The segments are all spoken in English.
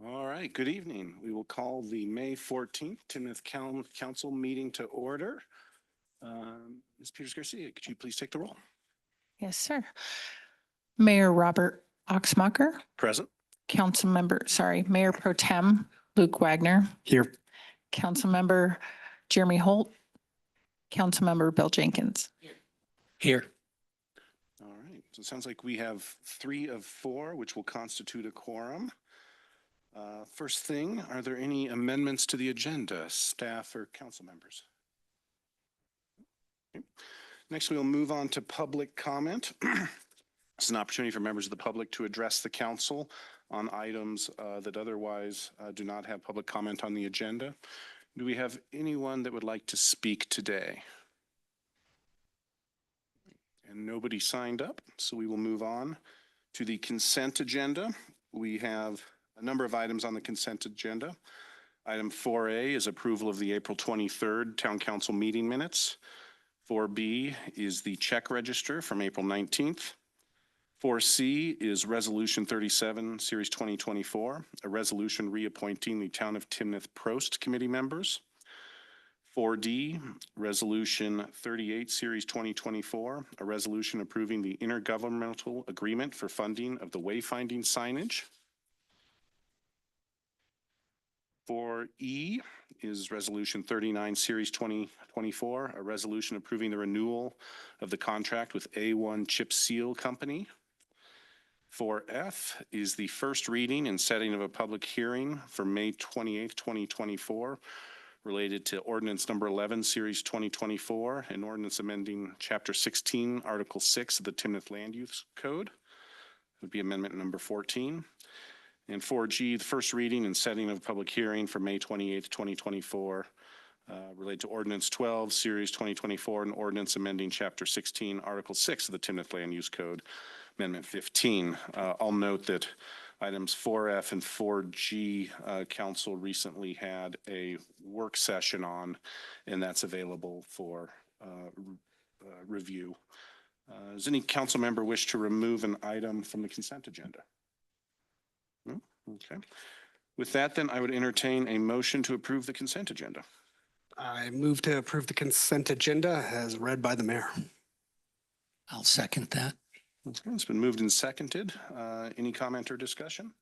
All right, good evening. We will call the May 14th Timnath Council meeting to order. Ms. Peters Garcia, could you please take the roll? Yes, sir. Mayor Robert Oxmacher, Present. Mayor Pro Tem Luke Wagner, Here. Councilmember Jeremy Holt, Councilmember Bill Jenkins. Here. All right, so it sounds like we have 3 of 4, which will constitute a quorum. First thing, are there any amendments to the agenda, staff or council members? Okay. Next, we'll move on to public comment. It's an opportunity for members of the public to address the council on items that otherwise do not have public comment on the agenda. Do we have anyone that would like to speak today? And nobody signed up, so we will move on to the consent agenda. We have a number of items on the consent agenda. Item 4A is approval of the April 23rd Town Council meeting minutes. 4B is the check register from April 19th. 4C is Resolution 37, Series 2024, a resolution reappointing the Town of Timnath Prost Committee members. 4D, Resolution 38, Series 2024, a resolution approving the intergovernmental agreement for funding of the wayfinding signage. 4E is Resolution 39, Series 2024, a resolution approving the renewal of the contract with A1 Chip Seal Company. 4F is the first reading and setting of a public hearing for May 28, 2024, related to Ordinance Number 11, Series 2024, and ordinance amending Chapter 16, Article 6 of the Timnath Land Use Code. It would be Amendment Number 14. And 4G, the first reading and setting of a public hearing for May 28th, 2024, related to Ordinance 12, Series 2024, and ordinance amending Chapter 16, Article 6 of the Timnath Land Use Code, Amendment 15. I'll note that items 4F and 4G, Council recently had a work session on, and that's available for review. Does any council member wish to remove an item from the consent agenda? No? Okay. With that, then, I would entertain a motion to approve the consent agenda. I move to approve the consent agenda as read by the mayor. I'll second that. Okay, it's been moved and seconded. Any comment or discussion?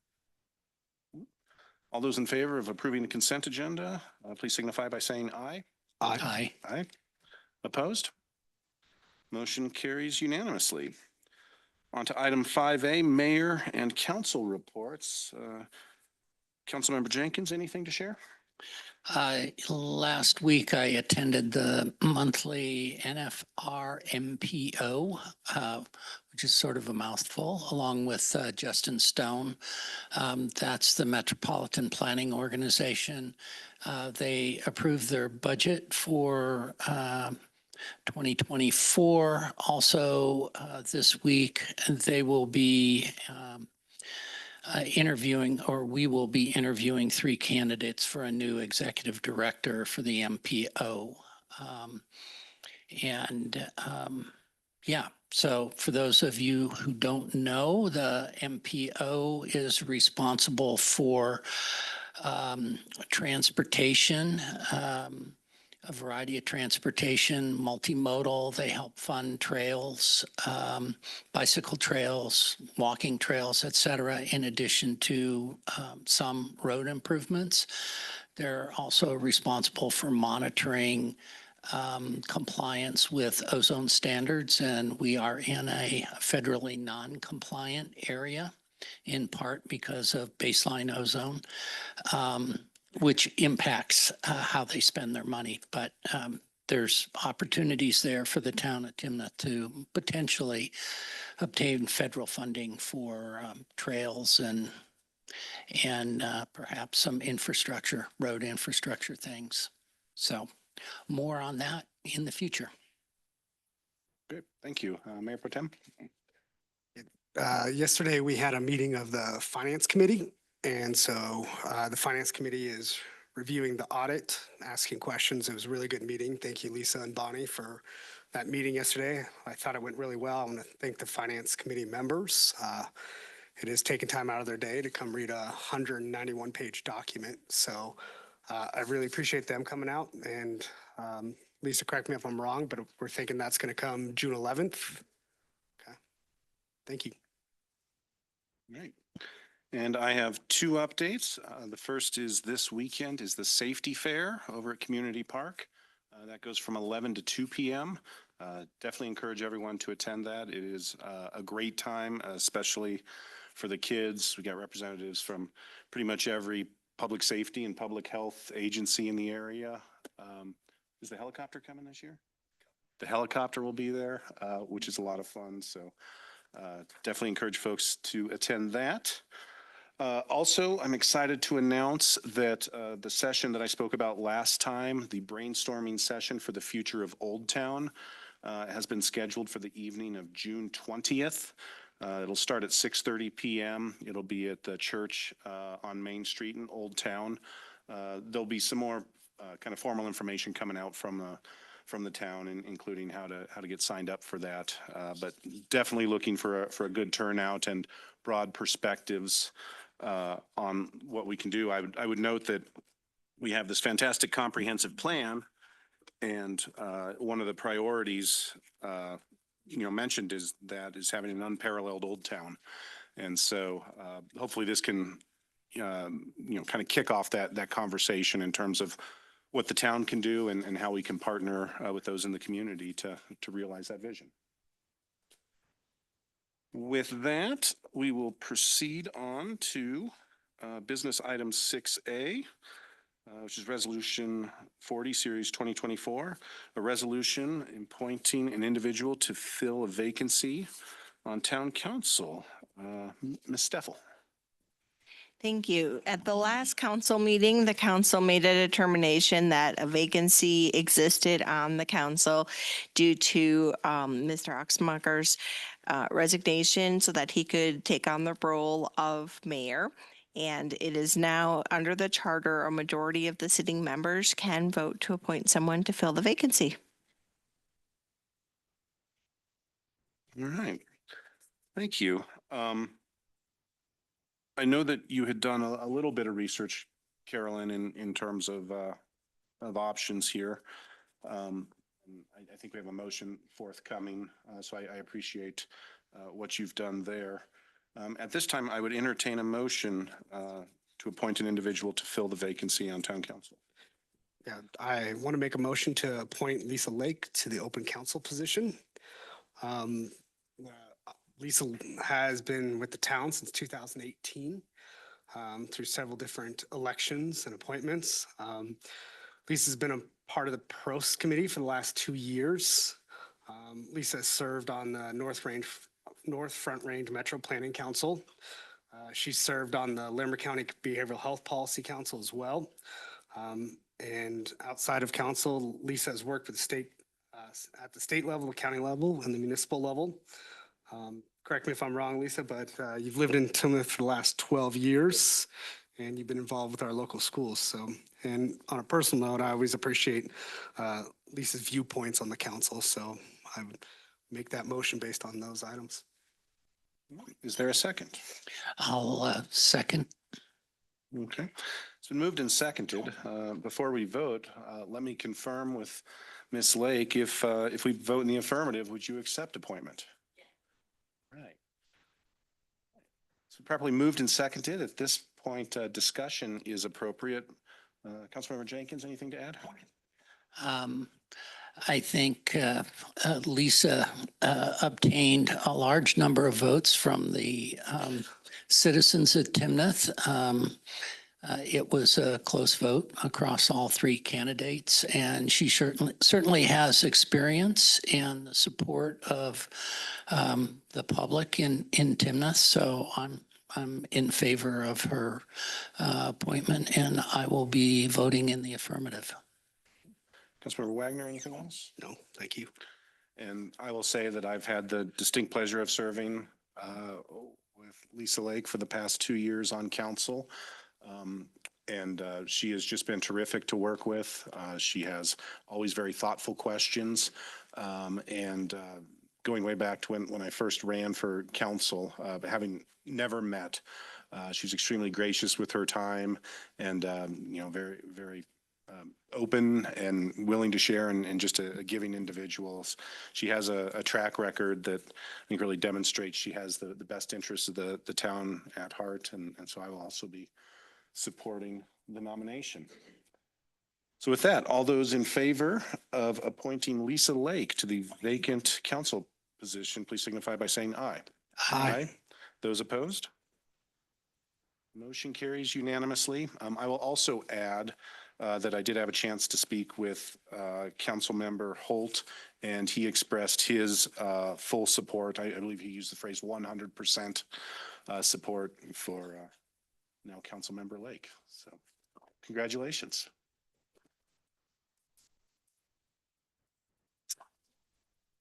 All those in favor of approving the consent agenda, please signify by saying aye. Aye. Aye. Opposed? Motion carries unanimously. On to item 5A, mayor and council reports. Councilmember Jenkins, anything to share? Last week, I attended the monthly NFR MPO, which is sort of a mouthful, along with Justin Stone. That's the Metropolitan Planning Organization. They approved their budget for 2024. Also, this week, they will be we will be interviewing 3 candidates for a new executive director for the MPO. So for those of you who don't know, the MPO is responsible for transportation, a variety of transportation, multimodal. They help fund trails, bicycle trails, walking trails, et cetera, in addition to some road improvements. They're also responsible for monitoring compliance with ozone standards, and we are in a federally non-compliant area, in part because of baseline ozone, which impacts how they spend their money. But there's opportunities there for the town of Timnath to potentially obtain federal funding for trails and perhaps some infrastructure, road infrastructure things. So more on that in the future. Great, thank you. Mayor Pro Tem? Yesterday, we had a meeting of the Finance Committee. And so the Finance Committee is reviewing the audit, asking questions. It was a really good meeting. Thank you, Lisa and Bonnie, for that meeting yesterday. I thought it went really well. I want to thank the Finance Committee members. it is taking time out of their day to come read a 191-page document. So I really appreciate them coming out. And Lisa, correct me if I'm wrong, but we're thinking that's going to come June 11th. Okay. Thank you. Right. And I have two updates. The first is this weekend is the Safety Fair over at Community Park. That goes from 11 to 2 p.m. Definitely encourage everyone to attend that. It is a great time, especially for the kids. We got representatives from pretty much every public safety and public health agency in the area. Is the helicopter coming this year? The helicopter will be there, which is a lot of fun. So definitely encourage folks to attend that. Also, I'm excited to announce that the session that I spoke about last time, the brainstorming session for the future of Old Town, has been scheduled for the evening of June 20th. It'll start at 6:30 p.m. It'll be at the church on Main Street in Old Town. There'll be some more kind of formal information coming out from the town, including how to get signed up for that. But definitely looking for a good turnout and broad perspectives on what we can do. I would note that we have this fantastic comprehensive plan, and one of the priorities mentioned is having an unparalleled Old Town, and so hopefully this can kind of kick off that conversation in terms of what the town can do and how we can partner with those in the community to realize that vision. With that, we will proceed on to business item 6A, which is Resolution 40, Series 2024, a resolution appointing an individual to fill a vacancy on town council. Ms. Steffel. Thank you. At the last council meeting, the council made a determination that a vacancy existed on the council due to Mr. Oxmacher's resignation so that he could take on the role of mayor. And it is now under the charter, a majority of the sitting members can vote to appoint someone to fill the vacancy. All right. Thank you. I know that you had done a little bit of research, Carolyn, in terms of options here. I think we have a motion forthcoming, so I appreciate what you've done there. At this time, I would entertain a motion to appoint an individual to fill the vacancy on town council. Yeah, I want to make a motion to appoint Lisa Lake to the open council position. Lisa has been with the town since 2018 through several different elections and appointments. Lisa's been a part of the PROS committee for the last 2 years. Lisa has served on the North Front Range Metro Planning Council. She served on the Limerick County Behavioral Health Policy Council as well. And outside of council, Lisa has worked with the state at the state level, the county level, and the municipal level. Correct me if I'm wrong, Lisa, but you've lived in Timnath for the last 12 years, and you've been involved with our local schools. So, and on a personal note, I always appreciate Lisa's viewpoints on the council. So I would make that motion based on those items. Is there a second? I'll second. Okay. It's been moved and seconded. Before we vote, let me confirm with Ms. Lake, if we vote in the affirmative, would you accept appointment? Right. So properly moved and seconded. At this point, discussion is appropriate. Councilmember Jenkins, anything to add? I think Lisa obtained a large number of votes from the citizens of Timnath. It was a close vote across all three candidates, and she certainly has experience and the support of the public in Timnath. So I'm in favor of her appointment, and I will be voting in the affirmative. Councilmember Wagner, anything else? No, thank you. And I will say that I've had the distinct pleasure of serving with Lisa Lake for the past 2 years on council. And she has just been terrific to work with. She has always very thoughtful questions. And going way back to when I first ran for council, but having never met. She's extremely gracious with her time and, very, very open and willing to share and just a giving individual. She has a track record that I think really demonstrates she has the best interests of the town at heart. And so I will also be supporting the nomination. So with that, all those in favor of appointing Lisa Lake to the vacant council position, please signify by saying aye. Aye. Those opposed? Motion carries unanimously. I will also add that I did have a chance to speak with Councilmember Holt, and he expressed his full support. I believe he used the phrase 100% support for now Councilmember Lake. So congratulations.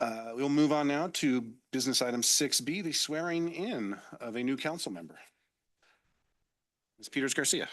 We'll move on now to business item 6B, the swearing in of a new council member. Ms. Peters Garcia.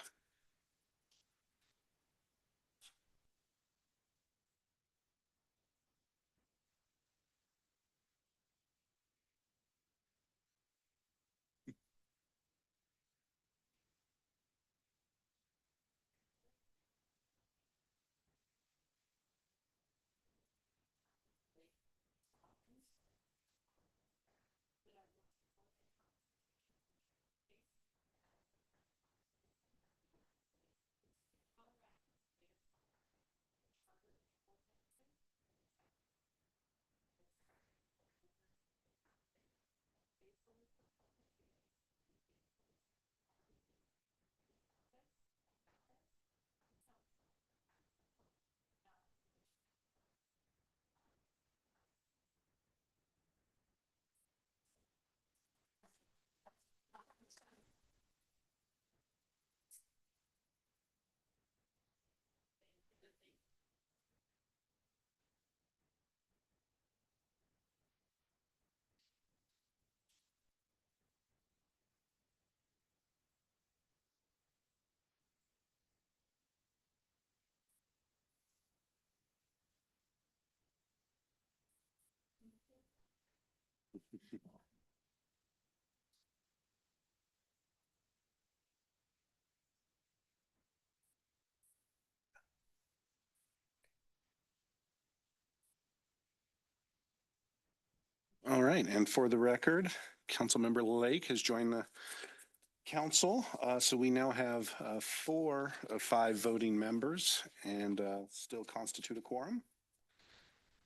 All right, and for the record, Councilmember Lake has joined the council. So we now have 4 of 5 voting members and still constitute a quorum.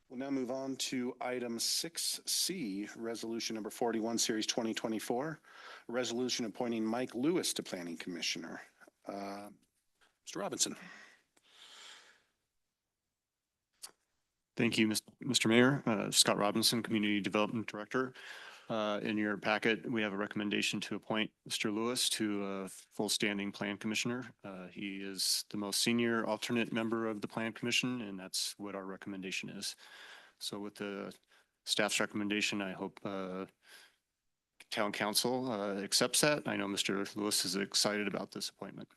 We'll now move on to item 6C, resolution number 41, series 2024, a resolution appointing Mike Lewis to planning commissioner. Mr. Robinson. Thank you, Mr. Mayor. Scott Robinson, Community Development Director. In your packet, we have a recommendation to appoint Mr. Lewis to a full standing Plan Commissioner. He is the most senior alternate member of the Plan Commission, and that's what our recommendation is. So with the staff's recommendation, I hope Town Council accepts that. I know Mr. Lewis is excited about this appointment,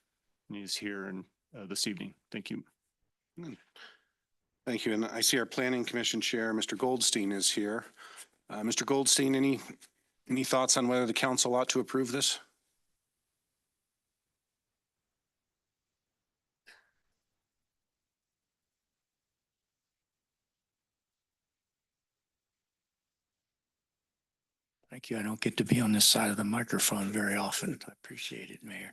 and he's here this evening. Thank you. Thank you. And I see our Planning Commission Chair, Mr. Goldstein, is here. Mr. Goldstein, any thoughts on whether the council ought to approve this? Thank you. I don't get to be on this side of the microphone very often. I appreciate it, Mayor.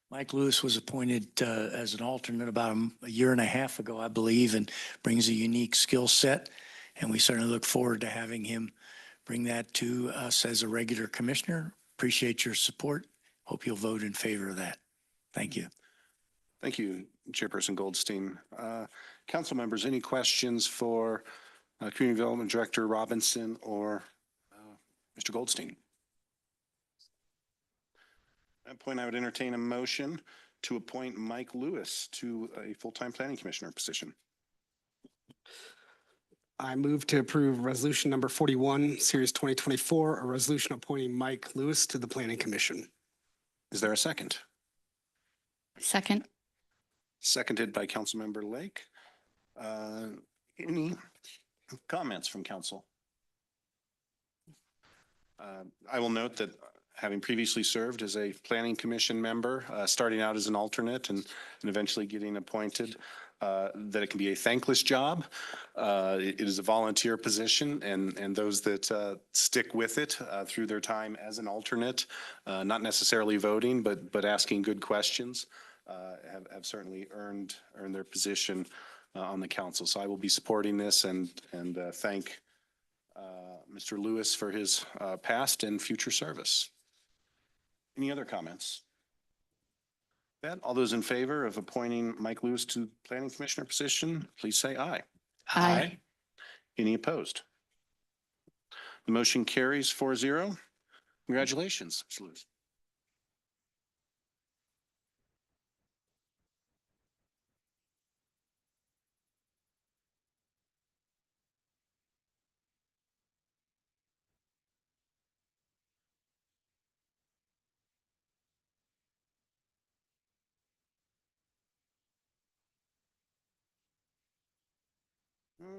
Mike Lewis was appointed as an alternate about a year and a half ago, I believe, and brings a unique skill set. And we certainly look forward to having him bring that to us as a regular commissioner. Appreciate your support. Hope you'll vote in favor of that. Thank you. Thank you, Chairperson Goldstein. Council members, any questions for Community Development Director Robinson or Mr. Goldstein? At that point, I would entertain a motion to appoint Mike Lewis to a full-time planning commissioner position. I move to approve resolution number 41, series 2024, a resolution appointing Mike Lewis to the Planning Commission. Is there a second? Second. Seconded by Councilmember Lake. Any Comments from council? I will note that having previously served as a planning commission member, starting out as an alternate and eventually getting appointed, that it can be a thankless job. It is a volunteer position, and those that stick with it through their time as an alternate, not necessarily voting, but asking good questions, have certainly earned their position on the council. So I will be supporting this and thank Mr. Lewis for his past and future service. Any other comments? That, all those in favor of appointing Mike Lewis to planning commissioner position, please say aye. Aye. Any opposed? The motion carries 4-0. Congratulations, Mr. Lewis.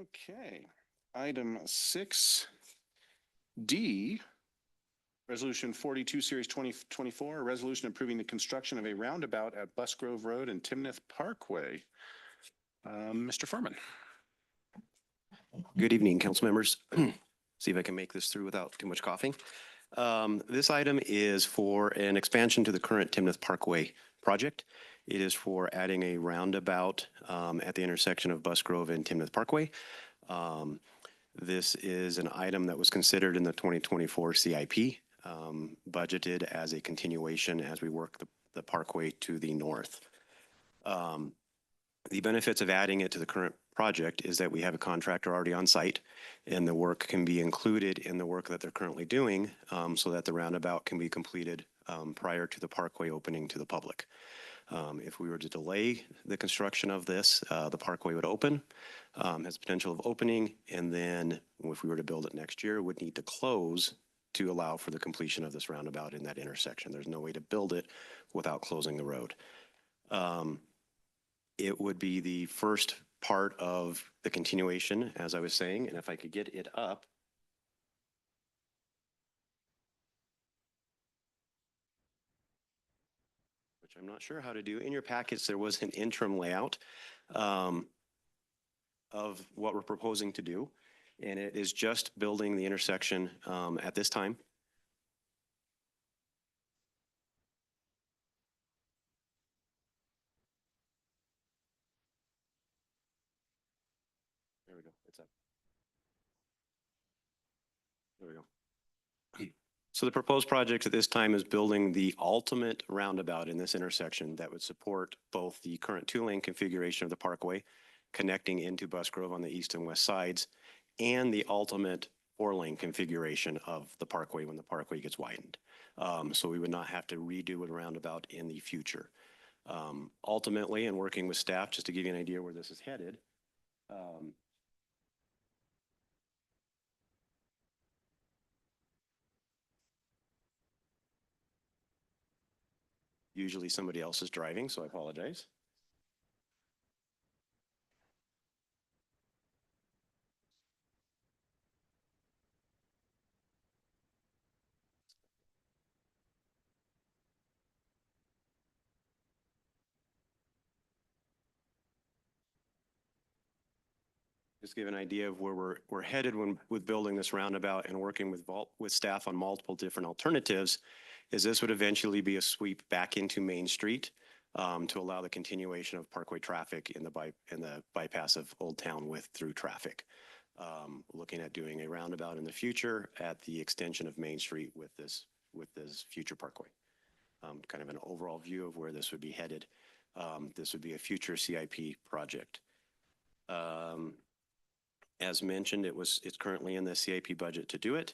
Okay, item 6D, Resolution 42, Series 2024, a resolution approving the construction of a roundabout at Busgrove Road and Timnath Parkway. Mr. Furman. Good evening, council members. See if I can make this through without too much coughing. This item is for an expansion to the current Timnath Parkway project. It is for adding a roundabout at the intersection of Busgrove and Timnath Parkway. This is an item that was considered in the 2024 CIP, budgeted as a continuation as we work the parkway to the north. The benefits of adding it to the current project is that we have a contractor already on site, and the work can be included in the work that they're currently doing, so that the roundabout can be completed prior to the parkway opening to the public. If we were to delay the construction of this, the parkway would open, has potential of opening, and then if we were to build it next year, would need to close to allow for the completion of this roundabout in that intersection. There's no way to build it without closing the road. It would be the first part of the continuation, as I was saying, and if I could get it up. Which I'm not sure how to do. In your packets, there was an interim layout of what we're proposing to do, and it is just building the intersection at this time. There we go. It's up. There we go. So the proposed project at this time is building the ultimate roundabout in this intersection that would support both the current 2-lane configuration of the parkway, connecting into Busgrove on the east and west sides, and the ultimate 4-lane configuration of the parkway when the parkway gets widened. So we would not have to redo a roundabout in the future. Ultimately, and working with staff, just to give you an idea where this is headed, usually somebody else is driving, so I apologize. Just give an idea of where we're headed with building this roundabout and working with staff on multiple different alternatives, is this would eventually be a sweep back into Main Street to allow the continuation of parkway traffic in the bypass of Old Town with through traffic. Looking at doing a roundabout in the future at the extension of Main Street with this future parkway. Kind of an overall view of where this would be headed. This would be a future CIP project. As mentioned, it's currently in the CIP budget to do it.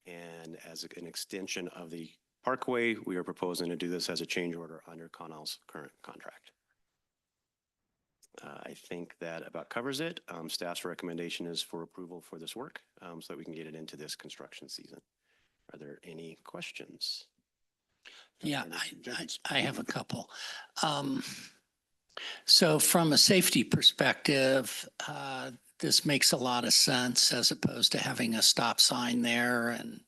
And as an extension of the parkway, we are proposing to do this as a change order under Connell's current contract. I think that about covers it. Staff's recommendation is for approval for this work so that we can get it into this construction season. Are there any questions? Yeah, I have a couple. So from a safety perspective, this makes a lot of sense as opposed to having a stop sign there and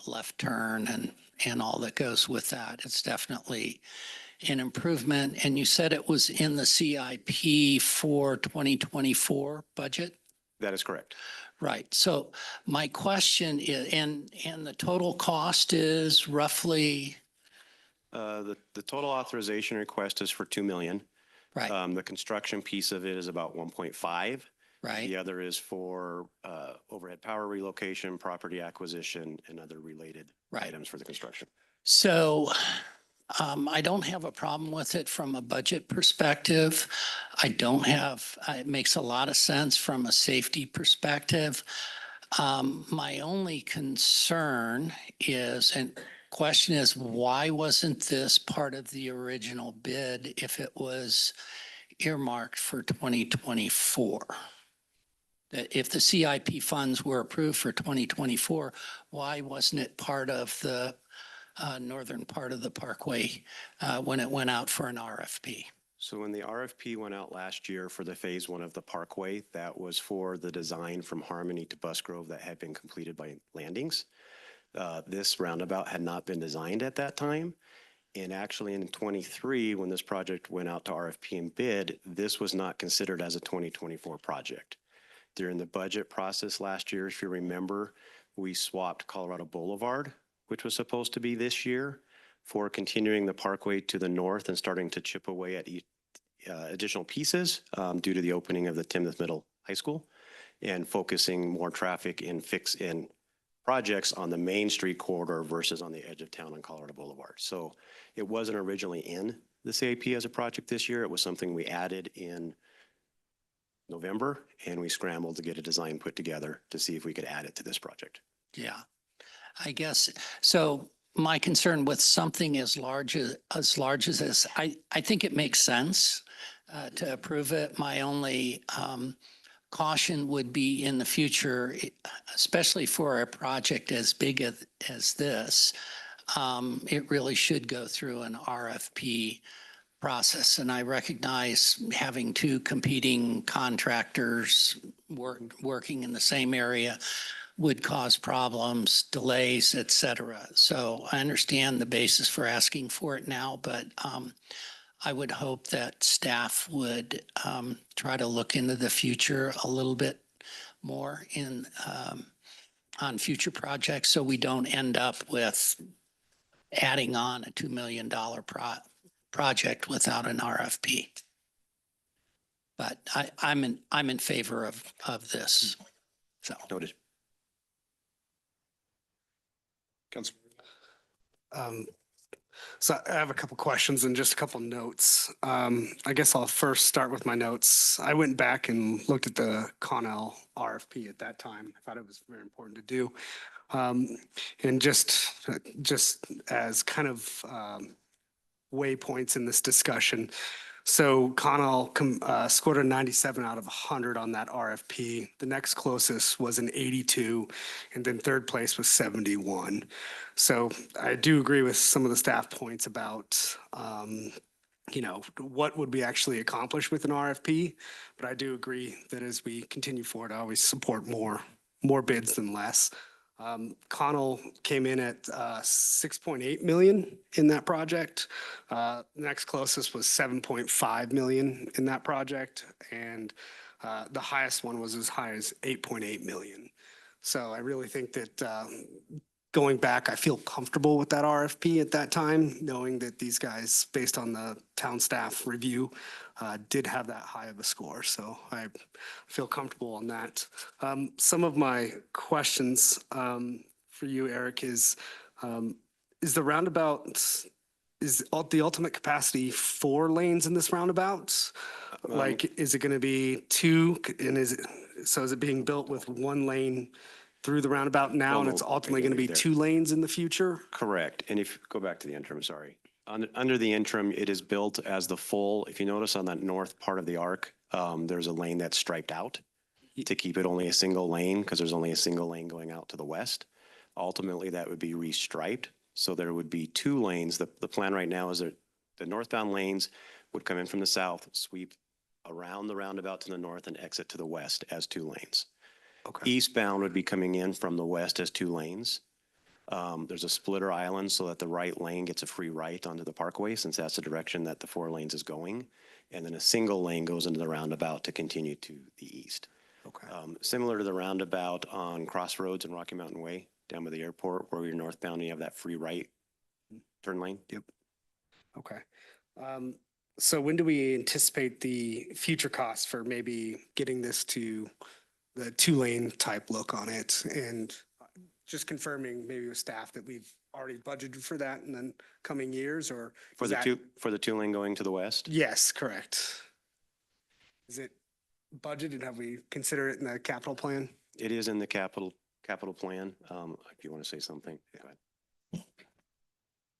left turn and all that goes with that. It's definitely an improvement. And you said it was in the CIP for 2024 budget? That is correct. Right. So my question is, and the total cost is roughly, The total authorization request is for 2 million. right, The construction piece of it is about 1.5. right? The other is for overhead power relocation, property acquisition, and other related Right. items for the construction. So I don't have a problem with it from a budget perspective. I don't have, it makes a lot of sense from a safety perspective. My only concern is, and question is, why wasn't this part of the original bid if it was earmarked for 2024? That if the CIP funds were approved for 2024, why wasn't it part of the northern part of the parkway when it went out for an RFP? So when the RFP went out last year for the phase 1 of the parkway, that was for the design from Harmony to Busgrove that had been completed by Landings. This roundabout had not been designed at that time. And actually in 23, when this project went out to RFP and bid, this was not considered as a 2024 project. During the budget process last year, if you remember, we swapped Colorado Boulevard, which was supposed to be this year, for continuing the parkway to the north and starting to chip away at additional pieces due to the opening of the Timnath Middle High School and focusing more traffic in projects on the Main Street corridor versus on the edge of town on Colorado Boulevard. So it wasn't originally in the CIP as a project this year. It was something we added in November, and we scrambled to get a design put together to see if we could add it to this project. Yeah, I guess. So my concern with something as large as this, I think it makes sense to approve it. My only caution would be in the future, especially for a project as big as this, it really should go through an RFP process. And I recognize having two competing contractors working in the same area would cause problems, delays, et cetera. So I understand the basis for asking for it now, but I would hope that staff would try to look into the future a little bit more on future projects so we don't end up with adding on a $2 million project without an RFP. But I'm in favor of this. So. Noted. Councilor. So I have a couple questions and just a couple notes. I guess I'll first start with my notes. I went back and looked at the Connell RFP at that time. I thought it was very important to do. And just as kind of waypoints in this discussion. So Connell scored a 97 out of 100 on that RFP. The next closest was an 82, and then third place was 71. So I do agree with some of the staff points about, what would we actually accomplish with an RFP? But I do agree that as we continue forward, I always support more bids than less. Connell came in at 6.8 million in that project. Next closest was 7.5 million in that project, and the highest one was as high as 8.8 million. So I really think that going back, I feel comfortable with that RFP at that time, knowing that these guys, based on the town staff review, did have that high of a score. So I feel comfortable on that. Some of my questions for you, Eric, is the roundabout, is the ultimate capacity 4 lanes in this roundabout? Like, is it going to be 2? And is it being built with 1 lane through the roundabout now, and it's ultimately going to be 2 lanes in the future? Correct. And if, go back to the interim, sorry. Under the interim, it is built as the full, if you notice on that north part of the arc, there's a lane that's striped out to keep it only a single lane because there's only a single lane going out to the west. Ultimately, that would be restriped. So there would be 2 lanes. The plan right now is that the northbound lanes would come in from the south, sweep around the roundabout to the north and exit to the west as 2 lanes. Okay. Eastbound would be coming in from the west as 2 lanes. There's a splitter island so that the right lane gets a free right onto the parkway, since that's the direction that the 4 lanes is going. And then a single lane goes into the roundabout to continue to the east. Okay. Similar to the roundabout on Crossroads and Rocky Mountain Way down by the airport, where you're northbound, you have that free right turn lane. Yep. Okay. So when do we anticipate the future costs for maybe getting this to the 2-lane type look on it? And just confirming maybe with staff that we've already budgeted for that in the coming years, or For is the that- for the 2 lane going to the west? Yes, correct. Is it budgeted? Have we considered it in the capital plan? It is in the capital plan. If you want to say something, go ahead.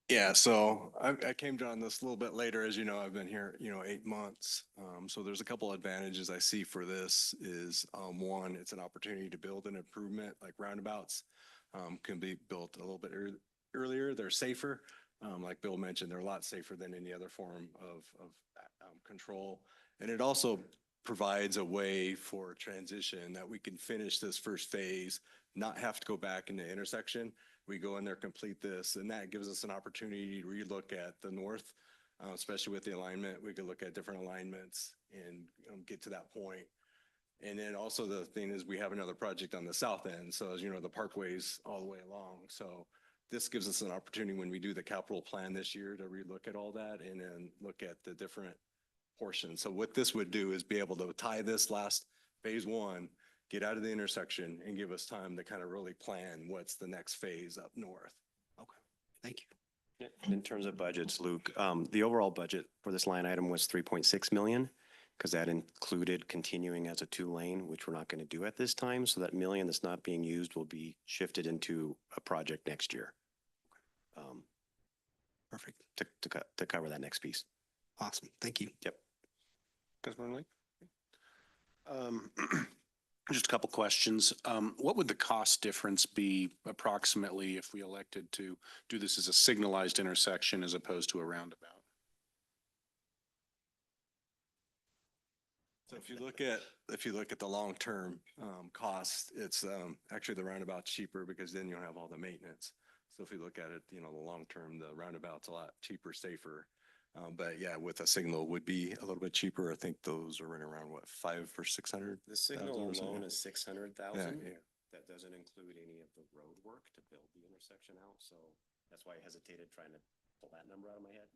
Yeah, so I came down this a little bit later. As you know, I've been here, 8 months. So there's a couple advantages I see for this is, one, it's an opportunity to build an improvement like roundabouts can be built a little bit earlier. They're safer. Like Bill mentioned, they're a lot safer than any other form of control. And it also provides a way for transition that we can finish this first phase, not have to go back in the intersection. We go in there, complete this, and that gives us an opportunity to relook at the north, especially with the alignment. We could look at different alignments and get to that point. And then also the thing is we have another project on the south end. So as you know, the parkway's all the way along. So this gives us an opportunity when we do the capital plan this year to relook at all that and then look at the different portions. So what this would do is be able to tie this last phase 1, get out of the intersection, and give us time to kind of really plan what's the next phase up north. Okay, thank you. In terms of budgets, Luke, the overall budget for this line item was 3.6 million, because that included continuing as a 2-lane, which we're not going to do at this time. So that million that's not being used will be shifted into a project next year. Perfect. To cover that next piece. Awesome. Thank you. Yep. Councilmember Lee? Just a couple questions. What would the cost difference be approximately if we elected to do this as a signalized intersection as opposed to a roundabout? So if you look at the long-term cost, it's actually the roundabout's cheaper because then you don't have all the maintenance. So if you look at it, the long-term, the roundabout's a lot cheaper, safer. But yeah, with a signal would be a little bit cheaper. I think those are running around what, 500 or 600? The signal alone is 600,000. Yeah. That doesn't include any of the road work to build the intersection out. So that's why I hesitated trying to pull that number out of my head.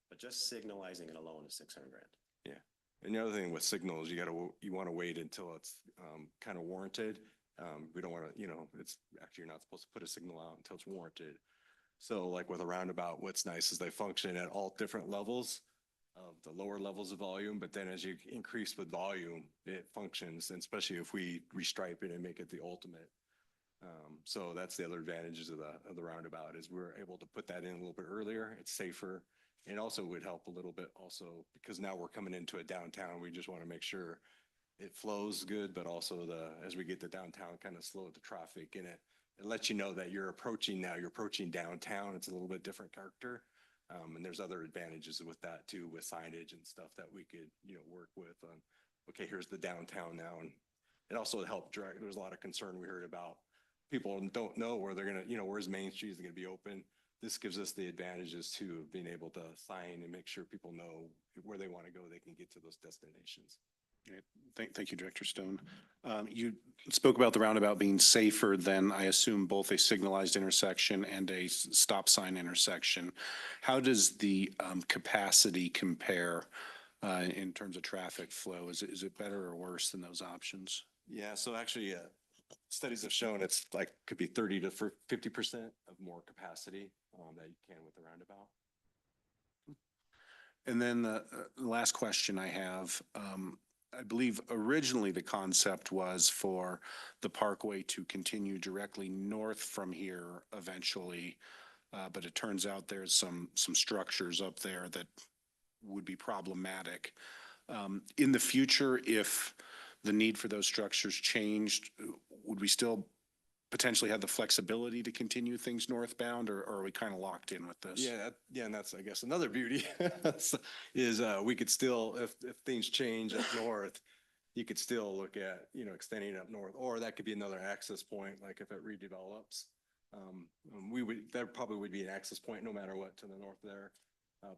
But just signalizing it alone is 600 grand. Yeah. And the other thing with signals, you want to wait until it's kind of warranted. We don't want to, it's actually, you're not supposed to put a signal out until it's warranted. So like with a roundabout, what's nice is they function at all different levels of the lower levels of volume, but then as you increase with volume, it functions, and especially if we restripe it and make it the ultimate. So that's the other advantages of the roundabout is we're able to put that in a little bit earlier. It's safer. And also would help a little bit also because now we're coming into a downtown. We just want to make sure it flows good, but also as we get to downtown, kind of slow the traffic in it. It lets you know that you're approaching downtown. It's a little bit different character. And there's other advantages with that too, with signage and stuff that we could, work with. Okay, here's the downtown now. And it also helped direct, there's a lot of concern we heard about. People don't know where they're going to, where's Main Street is going to be open. This gives us the advantages too of being able to sign and make sure people know where they want to go. They can get to those destinations. Thank you, Director Stone. You spoke about the roundabout being safer than, I assume, both a signalized intersection and a stop sign intersection. How does the capacity compare in terms of traffic flow? Is it better or worse than those options? Yeah, so actually studies have shown it's like could be 30 to 50% of more capacity that you can with the roundabout. And then the last question I have, I believe originally the concept was for the parkway to continue directly north from here eventually, but it turns out there's some structures up there that would be problematic. In the future, if the need for those structures changed, would we still potentially have the flexibility to continue things northbound, or are we kind of locked in with this? Yeah, and that's, I guess, another beauty is we could still, if things change up north, you could still look at, extending it up north, or that could be another access point, like if it redevelops. That probably would be an access point no matter what to the north there.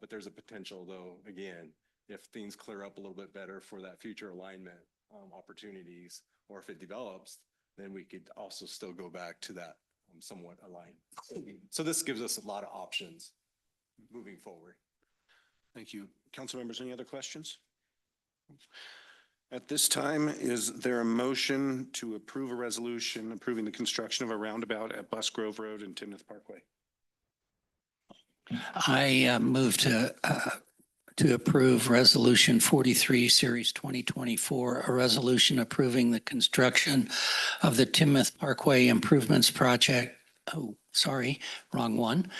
But there's a potential though, again, if things clear up a little bit better for that future alignment opportunities, or if it develops, then we could also still go back to that somewhat aligned. So this gives us a lot of options moving forward. Thank you. Council members, any other questions? At this time, is there a motion to approve a resolution approving the construction of a roundabout at Bus Grove Road and Timnath Parkway? I move to approve Resolution 43, Series 2024, a resolution approving the construction of the Timnath Parkway Improvements Project. Oh, sorry, wrong one.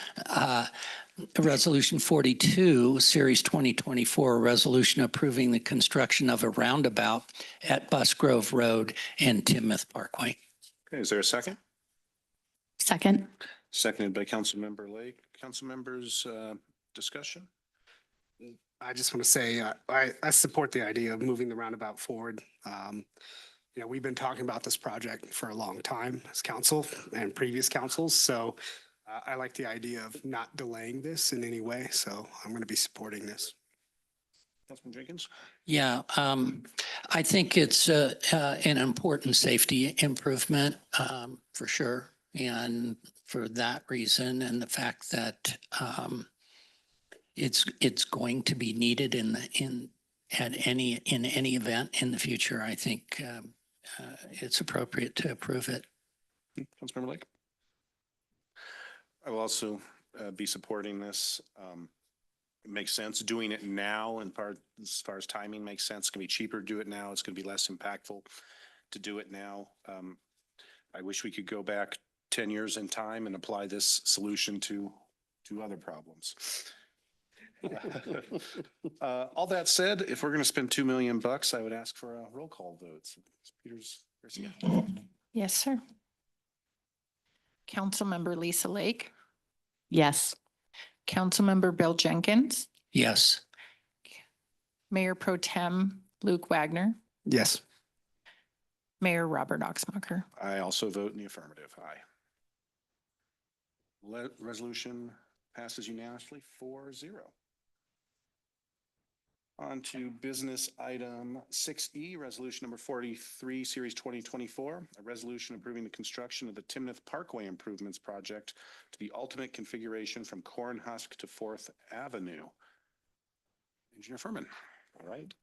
Resolution 42, Series 2024, a resolution approving the construction of a roundabout at Bus Grove Road and Timnath Parkway. Okay, is there a second? Second. Seconded by Councilmember Lake. Council members, discussion? I just want to say, I support the idea of moving the roundabout forward. We've been talking about this project for a long time as council and previous councils. So I like the idea of not delaying this in any way. So I'm going to be supporting this. Councilman Jenkins? Yeah, I think it's an important safety improvement for sure. And for that reason, and the fact that it's going to be needed in any event in the future, I think it's appropriate to approve it. Councilmember Lake? I will also be supporting this. It makes sense doing it now, and as far as timing makes sense. It's going to be cheaper to do it now. It's going to be less impactful to do it now. I wish we could go back 10 years in time and apply this solution to other problems. All that said, if we're going to spend $2 million, I would ask for a roll call vote. Peters Garcia. Yes, sir. Councilmember Lisa Lake, Yes. Councilmember Bill Jenkins, Yes. Mayor Pro Tem Luke Wagner, Yes. Mayor Robert Oxmacher. I also vote in the affirmative. Aye. Resolution passes unanimously 4-0. On to business item 6E, resolution number 43, series 2024, a resolution approving the construction of the Timnath Parkway Improvements Project to the ultimate configuration from Cornhusk to 4th Avenue. Engineer Furman. All right.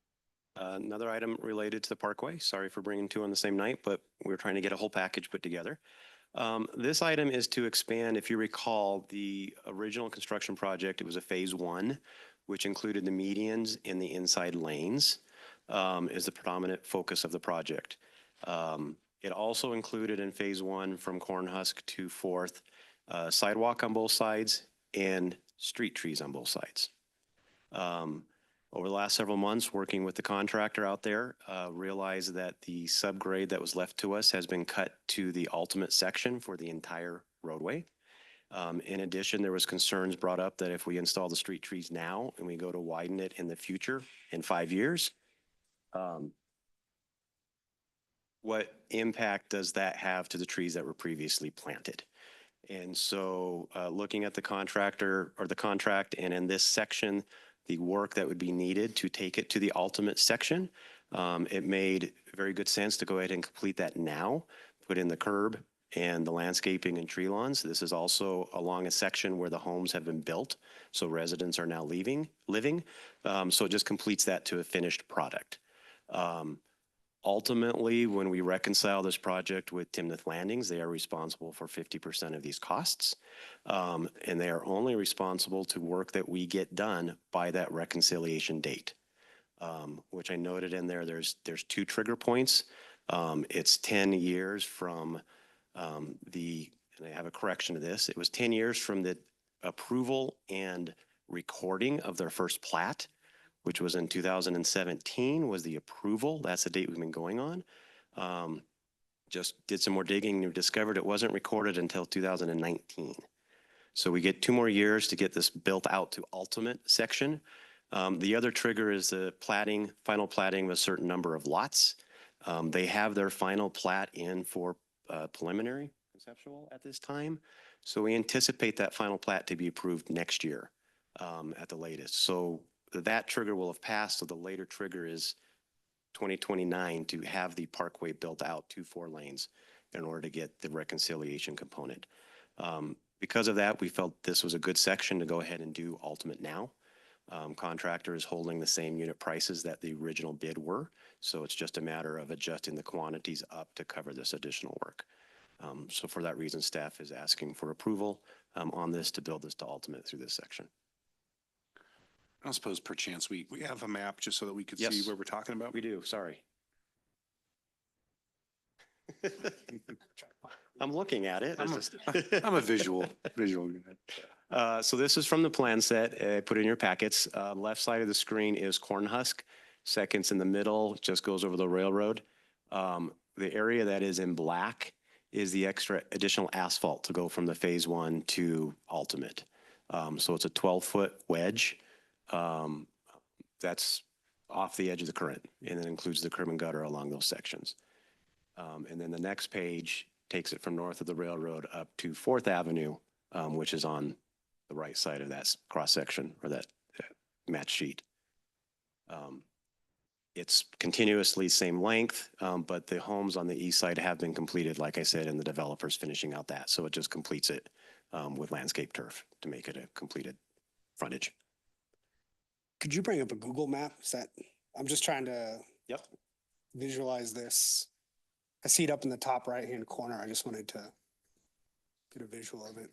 Another item related to the Parkway. Sorry for bringing two on the same night, but we're trying to get a whole package put together. This item is to expand, if you recall, the original construction project, it was a phase 1, which included the medians and the inside lanes, is the predominant focus of the project. It also included in phase 1 from Cornhusk to 4th, sidewalk on both sides and street trees on both sides. Over the last several months, working with the contractor out there, realized that the subgrade that was left to us has been cut to the ultimate section for the entire roadway. In addition, there was concerns brought up that if we install the street trees now and we go to widen it in the future in 5 years, what impact does that have to the trees that were previously planted? And so looking at the contractor or the contract, and in this section, the work that would be needed to take it to the ultimate section, it made very good sense to go ahead and complete that now, put in the curb and the landscaping and tree lawns. This is also along a section where the homes have been built, so residents are now living. So it just completes that to a finished product. Ultimately, when we reconcile this project with Timnath Landings, they are responsible for 50% of these costs. And they are only responsible to work that we get done by that reconciliation date, which I noted in there. There's 2 trigger points. It's 10 years from and I have a correction to this. It was 10 years from the approval and recording of their first plat, which was in 2017 was the approval. That's the date we've been going on. just did some more digging and discovered it wasn't recorded until 2019. So we get 2 more years to get this built out to ultimate section. The other trigger is the platting, final platting of a certain number of lots. They have their final plat in for preliminary conceptual at this time. So we anticipate that final plat to be approved next year at the latest. So that trigger will have passed. So the later trigger is 2029 to have the parkway built out to 4 lanes in order to get the reconciliation component. Because of that, we felt this was a good section to go ahead and do ultimate now. Contractor is holding the same unit prices that the original bid were. So it's just a matter of adjusting the quantities up to cover this additional work. So for that reason, staff is asking for approval on this to build this to ultimate through this section. I don't suppose perchance we have a map just so that we could see Yes. what we're talking about. We do, sorry. I'm looking at it. I'm a visual guy. So this is from the plan set, put in your packets. Left side of the screen is Cornhusk. Seconds in the middle just goes over the railroad. The area that is in black is the extra additional asphalt to go from the phase 1 to ultimate. So it's a 12-foot wedge. That's off the edge of the current, and it includes the curb and gutter along those sections. And then the next page takes it from north of the railroad up to 4th Avenue, which is on the right side of that cross section or that match sheet. It's continuously same length, but the homes on the east side have been completed, like I said, and the developer's finishing out that. So it just completes it with landscape turf to make it a completed frontage. Could you bring up a Google map? I'm just trying to Yep. visualize this. I see it up in the top right-hand corner. I just wanted to get a visual of it.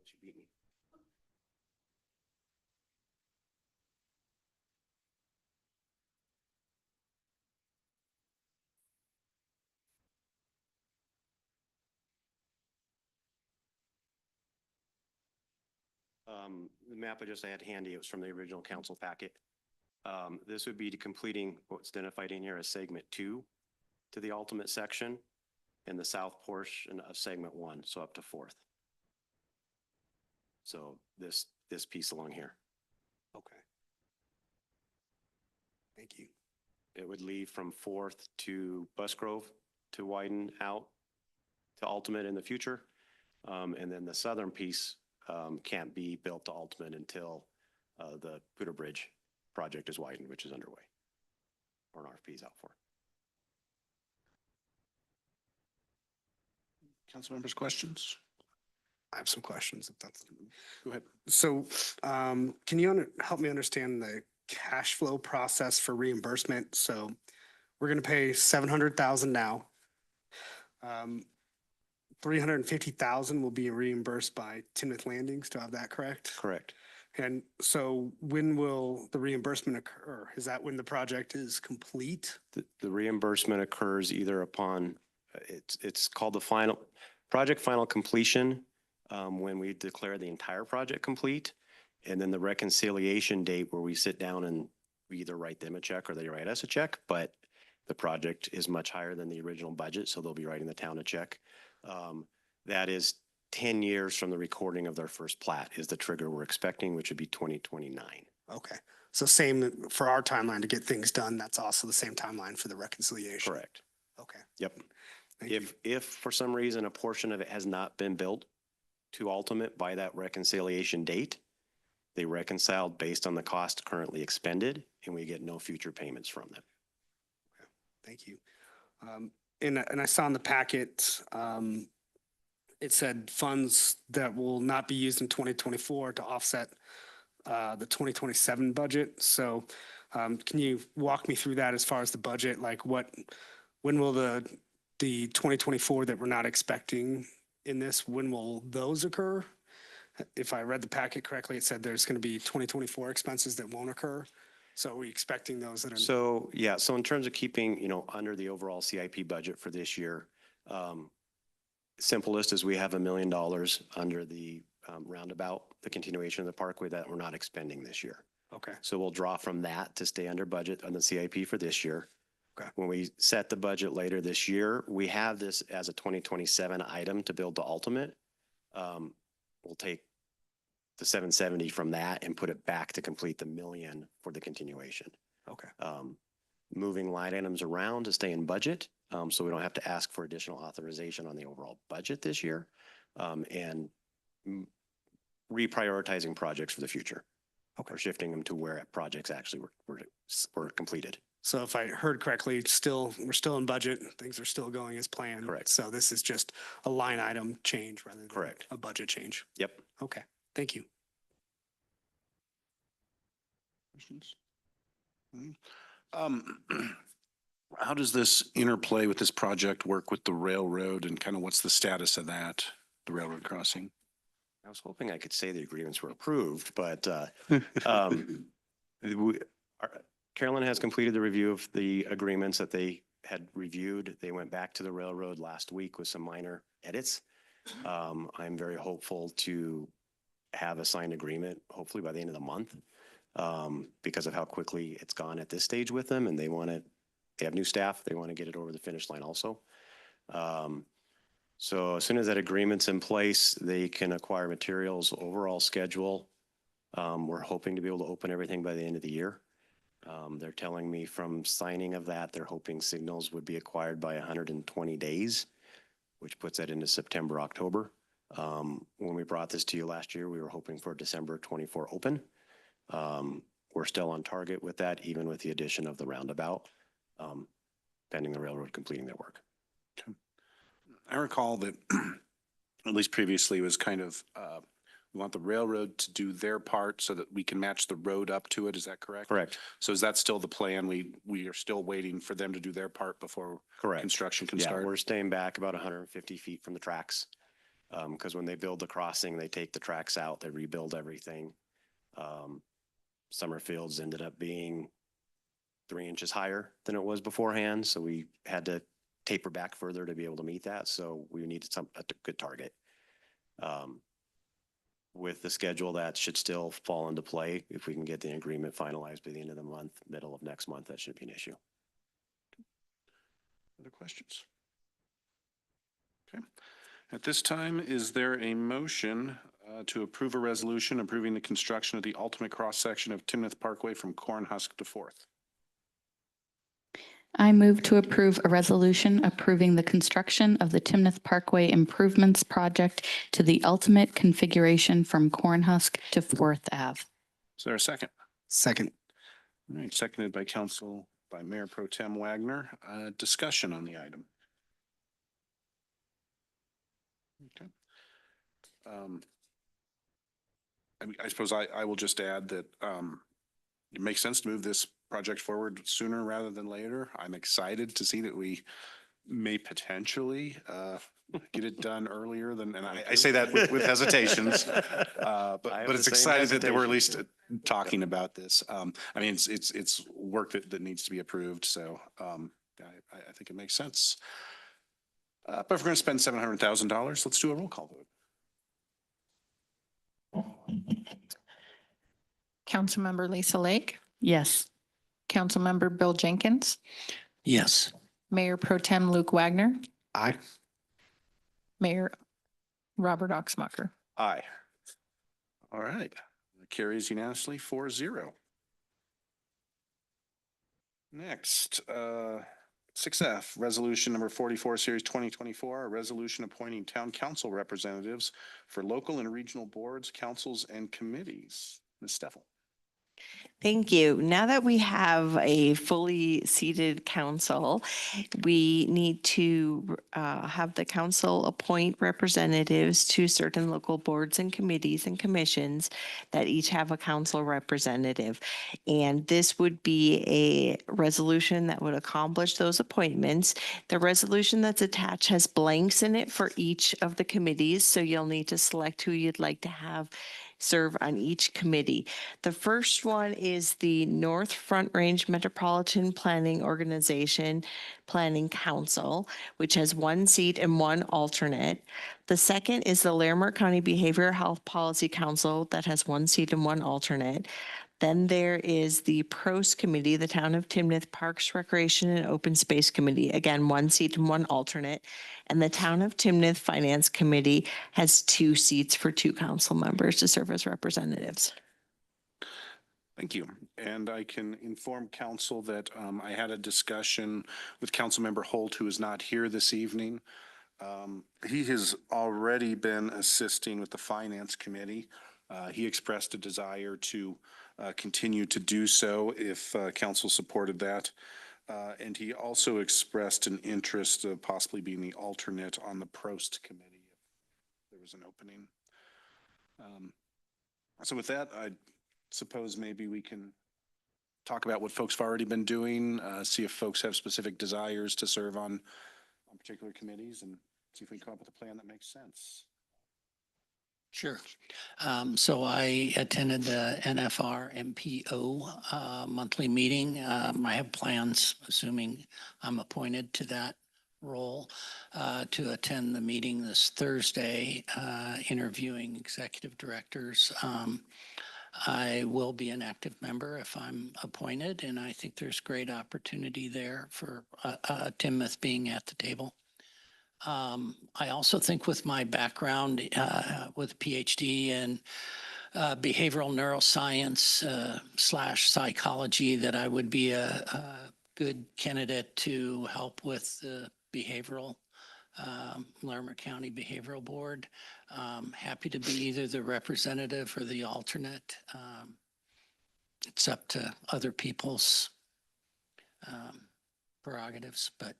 She beat me. The map I just had handy, it was from the original council packet. This would be to completing what's identified in here as segment 2 to the ultimate section and the south portion of segment 1, so up to 4th. So this piece along here. Okay. Thank you. It would leave from 4th to Busgrove to widen out to ultimate in the future. And then the southern piece can't be built to ultimate until the Poudre Bridge project is widened, which is underway, or an RFP is out for. Council members, questions? I have some questions if that's. Go ahead. So can you help me understand the cash flow process for reimbursement? So we're going to pay 700,000 now. 350,000 will be reimbursed by Timnath Landings. Do I have that correct? Correct. And so when will the reimbursement occur? Is that when the project is complete? The reimbursement occurs either upon, it's called the project final completion, when we declare the entire project complete. And then the reconciliation date where we sit down and we either write them a check or they write us a check, but the project is much higher than the original budget, so they'll be writing the town a check. That is 10 years from the recording of their first plat is the trigger we're expecting, which would be 2029. Okay. So same for our timeline to get things done. That's also the same timeline for the reconciliation. Correct. Okay. Yep. Thank you. If for some reason a portion of it has not been built to ultimate by that reconciliation date, they reconciled based on the cost currently expended, and we get no future payments from them. Thank you. And I saw in the packet, it said funds that will not be used in 2024 to offset the 2027 budget. So can you walk me through that as far as the budget? Like when will the 2024 that we're not expecting in this, when will those occur? if I read the packet correctly, it said there's going to be 2024 expenses that won't occur. So are we expecting those that are? So, yeah, so in terms of keeping, under the overall CIP budget for this year, simplest is we have $1 million under the roundabout, the continuation of the parkway that we're not expending this year. Okay. So we'll draw from that to stay under budget on the CIP for this year. Okay. When we set the budget later this year, we have this as a 2027 item to build the ultimate. We'll take the 770 from that and put it back to complete the $1 million for the continuation. Okay. Moving line items around to stay in budget, so we don't have to ask for additional authorization on the overall budget this year, and reprioritizing projects for the future. Okay. Or shifting them to where projects actually were completed. So if I heard correctly, we're still in budget. Things are still going as planned. Correct. So this is just a line item change rather than Correct. a budget change. Yep. Okay. Thank you. Questions? How does this interplay with this project work with the railroad and kind of what's the status of that, the railroad crossing? I was hoping I could say the agreements were approved, but Carolyn has completed the review of the agreements that they had reviewed. They went back to the railroad last week with some minor edits. I'm very hopeful to have a signed agreement, hopefully by the end of the month, because of how quickly it's gone at this stage with them, and they have new staff. They want to get it over the finish line also. So as soon as that agreement's in place, they can acquire materials, overall schedule. We're hoping to be able to open everything by the end of the year. They're telling me from signing of that, they're hoping signals would be acquired by 120 days, which puts that into September, October. When we brought this to you last year, we were hoping for December 24 open. We're still on target with that, even with the addition of the roundabout, pending the railroad completing their work. I recall that at least previously was kind of, we want the railroad to do their part so that we can match the road up to it. Is that correct? Correct. So is that still the plan? We are still waiting for them to do their part before Correct. construction can Yeah, start? we're staying back about 150 feet from the tracks. Because when they build the crossing, they take the tracks out, they rebuild everything. Summerfields ended up being 3 inches higher than it was beforehand. So we had to taper back further to be able to meet that. So we needed a good target. With the schedule, that should still fall into play. If we can get the agreement finalized by the end of the month, middle of next month, that shouldn't be an issue. Other questions? Okay. At this time, is there a motion to approve a resolution approving the construction of the ultimate cross-section of Timnath Parkway from Cornhusk to Fourth? I move to approve a resolution approving the construction of the Timnath Parkway Improvements Project to the ultimate configuration from Cornhusk to Fourth Ave. Is there a second? Second. All right, seconded by Mayor Pro Tem Wagner. Discussion on the item. Okay. I suppose I will just add that it makes sense to move this project forward sooner rather than later. I'm excited to see that we may potentially get it done earlier than, and I say that with hesitations. But it's exciting that we're at least talking about this. I mean, it's work that needs to be approved. So I think it makes sense. But if we're going to spend $700,000, let's do a roll call vote. Councilmember Lisa Lake, Yes. Councilmember Bill Jenkins, Yes. Mayor Pro Tem Luke Wagner, Aye. Mayor Robert Oxmacher. Aye. All right. Carries unanimously 4-0. Next, 6F, Resolution Number 44, Series 2024, a resolution appointing town council representatives for local and regional boards, councils, and committees. Ms. Steffel. Thank you. Now that we have a fully seated council, we need to have the council appoint representatives to certain local boards and committees and commissions that each have a council representative. And this would be a resolution that would accomplish those appointments. The resolution that's attached has blanks in it for each of the committees, so you'll need to select who you'd like to have serve on each committee. The first one is the North Front Range Metropolitan Planning Organization Planning Council, which has one seat and one alternate. The second is the Larimer County Behavioral Health Policy Council that has one seat and one alternate. Then there is the PROS Committee, the Town of Timnath Parks, Recreation, and Open Space Committee, again, one seat and one alternate. And the Town of Timnath Finance Committee has two seats for two council members to serve as representatives. Thank you. And I can inform council that I had a discussion with Councilmember Holt, who is not here this evening. He has already been assisting with the Finance Committee. He expressed a desire to continue to do so if council supported that. And he also expressed an interest of possibly being the alternate on the Prost Committee if there was an opening. So with that, I suppose maybe we can talk about what folks have already been doing, see if folks have specific desires to serve on particular committees, and see if we can come up with a plan that makes sense. Sure. So I attended the NFR MPO monthly meeting. I have plans, assuming I'm appointed to that role, to attend the meeting this Thursday, interviewing executive directors. I will be an active member if I'm appointed, and I think there's great opportunity there for Timnath being at the table. I also think with my background with PhD in behavioral neuroscience / psychology, that I would be a good candidate to help with the behavioral Larimer County Behavioral Board. Happy to be either the representative or the alternate. It's up to other people's prerogatives, but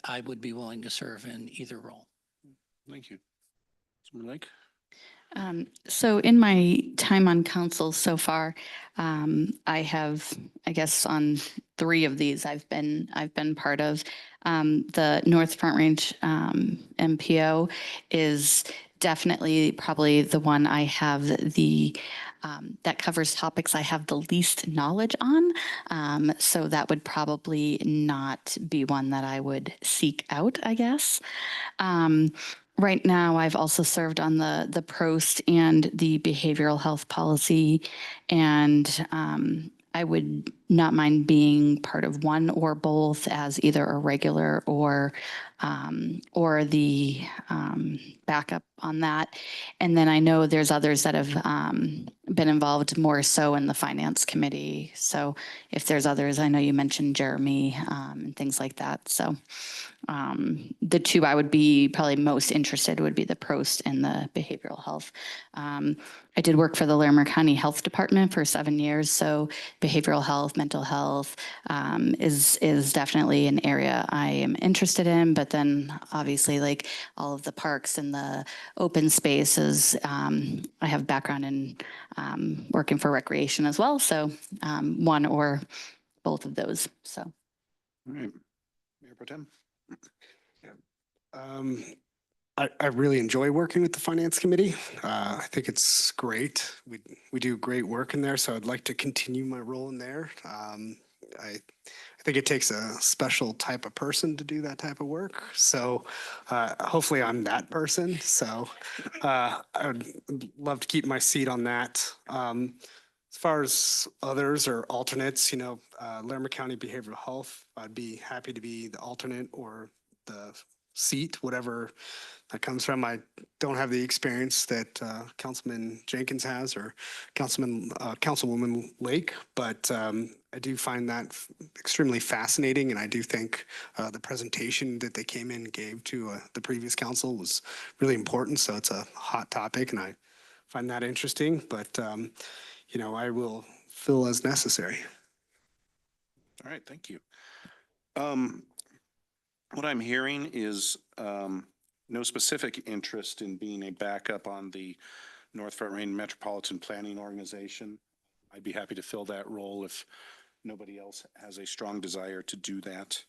I would be willing to serve in either role. Thank you. Councilman Lake? So in my time on council so far, I have, I guess, on 3 of these I've been part of. The North Front Range MPO is definitely probably the one I have that covers topics I have the least knowledge on. So that would probably not be one that I would seek out, I guess. Right now, I've also served on the PROST and the behavioral health policy, and I would not mind being part of one or both as either a regular or the backup on that. And then I know there's others that have been involved more so in the finance committee. So if there's others, I know you mentioned Jeremy and things like that. So the 2 I would be probably most interested would be the PROST and the behavioral health. I did work for the Larimer County Health Department for 7 years, so behavioral health, mental health is definitely an area I am interested in. But then obviously, like all of the parks and the open spaces, I have background in working for recreation as well. So one or both of those. So. All right. Mayor Pro Tem? I really enjoy working with the Finance Committee. I think it's great. We do great work in there, so I'd like to continue my role in there. I think it takes a special type of person to do that type of work. So hopefully I'm that person. So I would love to keep my seat on that. As far as others or alternates, Larimer County Behavioral Health, I'd be happy to be the alternate or the seat, whatever that comes from. I don't have the experience that Councilman Jenkins has or Councilwoman Lake, but I do find that extremely fascinating, and I do think the presentation that they came in and gave to the previous council was really important. So it's a hot topic, and I find that interesting. But I will fill as necessary. All right, thank you. What I'm hearing is no specific interest in being a backup on the North Front Range Metropolitan Planning Organization. I'd be happy to fill that role if nobody else has a strong desire to do that.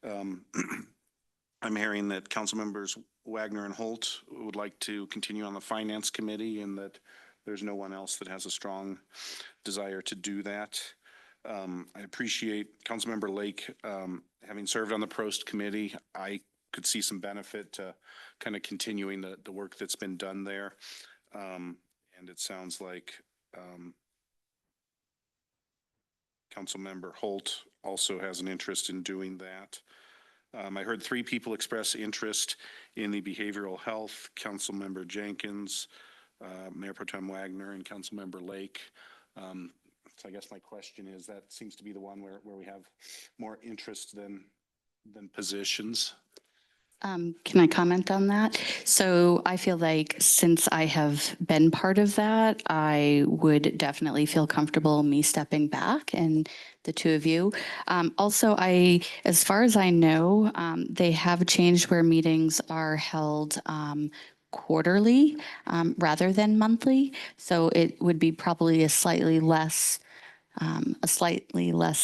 I'm hearing that council members Wagner and Holt would like to continue on the Finance Committee and that there's no one else that has a strong desire to do that. I appreciate Councilmember Lake having served on the Prost Committee. I could see some benefit to kind of continuing the work that's been done there. And it sounds like Councilmember Holt also has an interest in doing that. I heard 3 people express interest in the behavioral health, Councilmember Jenkins, Mayor Pro Tem Wagner, and Councilmember Lake. So I guess my question is, that seems to be the one where we have more interest than positions. Can I comment on that? So I feel like since I have been part of that, I would definitely feel comfortable me stepping back and the two of you. Also, as far as I know, they have changed where meetings are held quarterly rather than monthly. So it would be probably a slightly less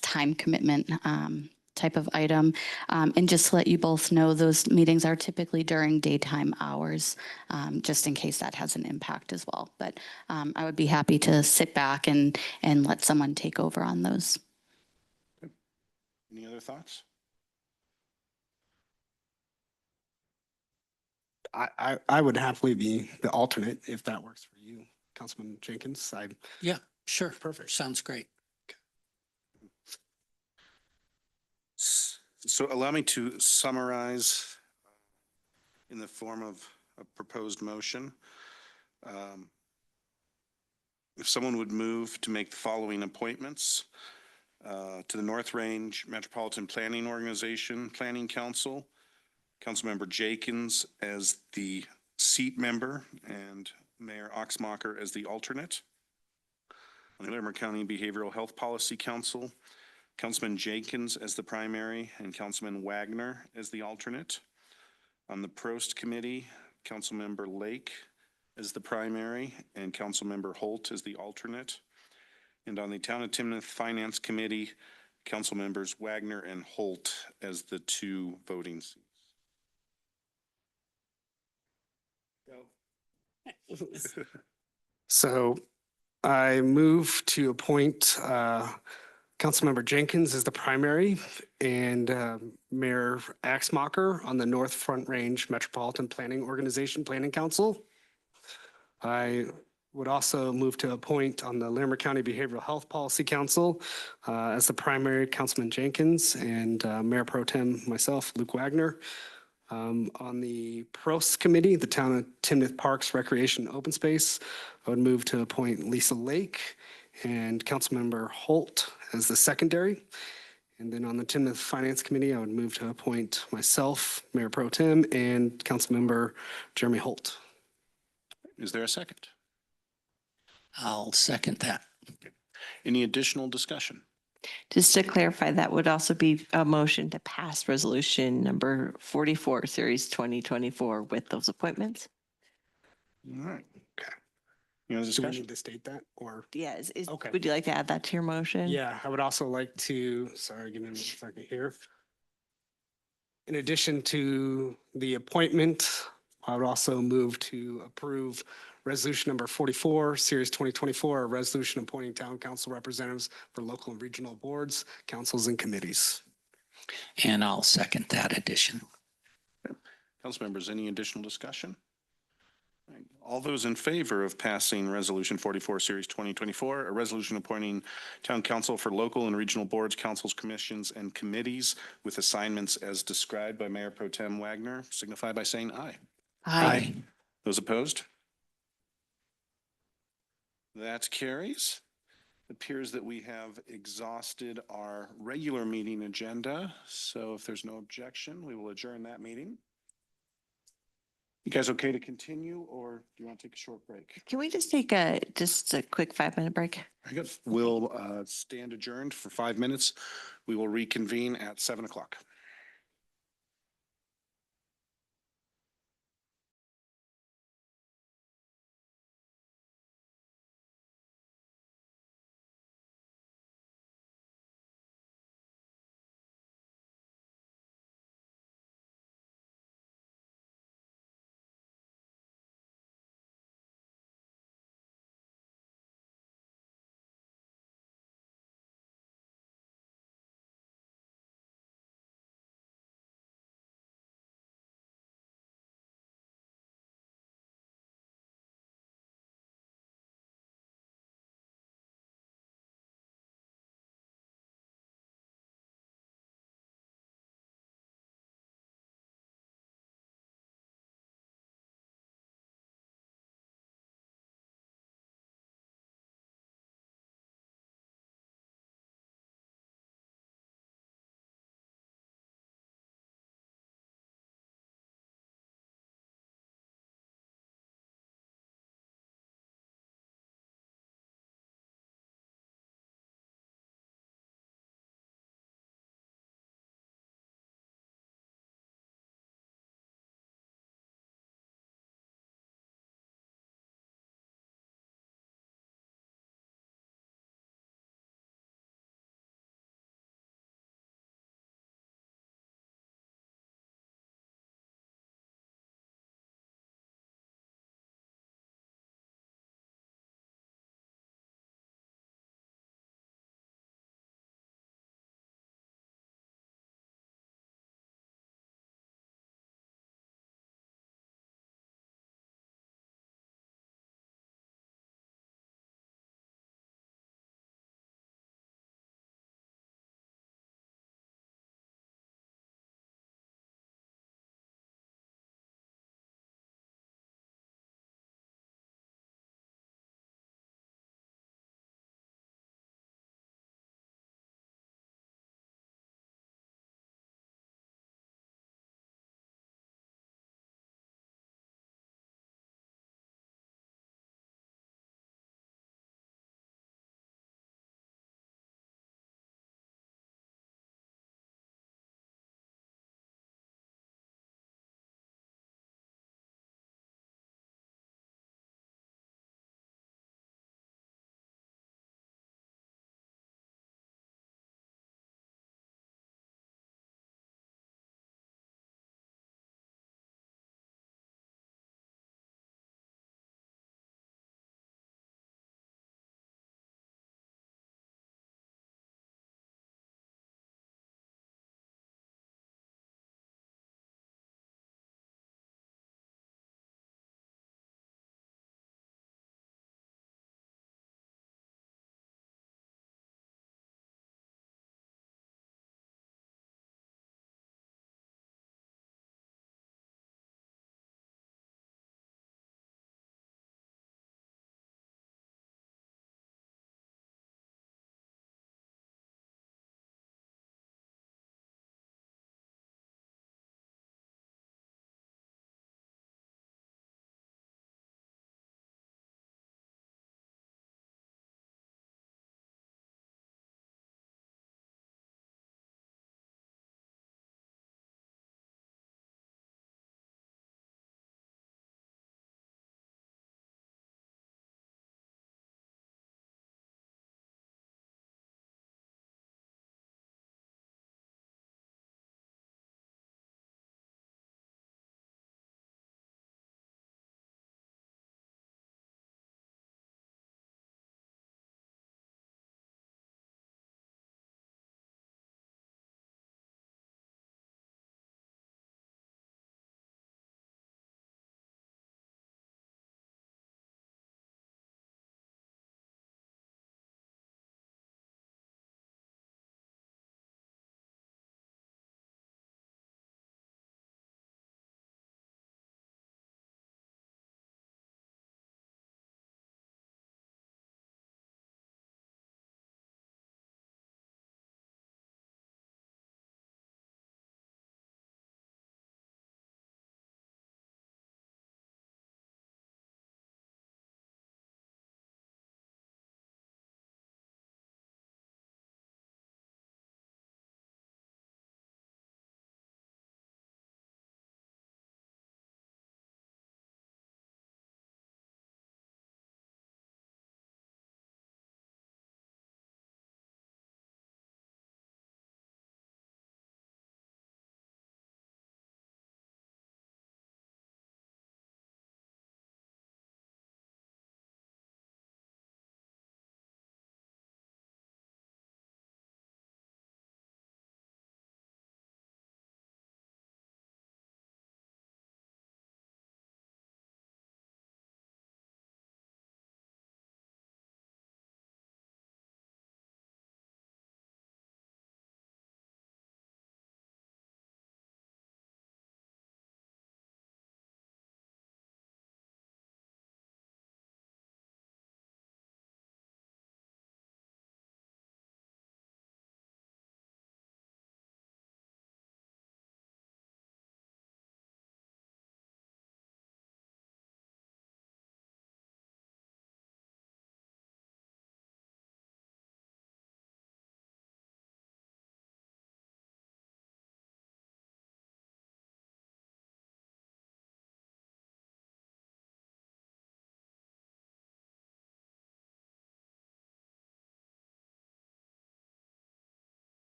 time commitment type of item. And just to let you both know, those meetings are typically during daytime hours, just in case that has an impact as well. But I would be happy to sit back and let someone take over on those. Any other thoughts? I would happily be the alternate if that works for you, Councilman Jenkins. Yeah, sure. Perfect. Sounds great. So allow me to summarize in the form of a proposed motion. If someone would move to make the following appointments to the North Range Metropolitan Planning Organization Planning Council, Councilmember Jenkins as the seat member and Mayor Oxmacher as the alternate. On the Larimer County Behavioral Health Policy Council, Councilman Jenkins as the primary and Councilman Wagner as the alternate. On the Prost Committee, Councilmember Lake as the primary and Councilmember Holt as the alternate. And on the Town of Timnath Finance Committee, Councilmembers Wagner and Holt as the 2 voting seats. So I move to appoint Councilmember Jenkins as the primary and Mayor Axmacher on the North Front Range Metropolitan Planning Organization Planning Council. I would also move to appoint on the Larimer County Behavioral Health Policy Council as the primary Councilman Jenkins and Mayor Pro Tem myself, Luke Wagner. On the Prost Committee, the Town of Timnath Parks Recreation Open Space, I would move to appoint Lisa Lake and Councilmember Holt as the secondary. And then on the Timnath Finance Committee, I would move to appoint myself, Mayor Pro Tem, and Councilmember Jeremy Holt. Is there a second? I'll second that. Any additional discussion? Just to clarify, that would also be a motion to pass resolution number 44, series 2024 with those appointments. All right. Okay. Any other Do we discussion? need to state that or? Yeah, Okay. would you like to add that to your motion? Yeah, I would also like to, sorry, give me a second here. In addition to the appointment, I would also move to approve resolution number 44, series 2024, a resolution appointing town council representatives for local and regional boards, councils, and committees. And I'll second that addition. Council members, any additional discussion? All those in favor of passing Resolution 44, Series 2024, a resolution appointing town council for local and regional boards, councils, commissions, and committees with assignments as described by Mayor Pro Tem Wagner, signify by saying aye. Aye. Those opposed? That carries. It appears that we have exhausted our regular meeting agenda. So if there's no objection, we will adjourn that meeting. You guys okay to continue, or do you want to take a short break? Can we just take a quick 5-minute break? Very good. We'll stand adjourned for 5 minutes. We will reconvene at 7 o'clock.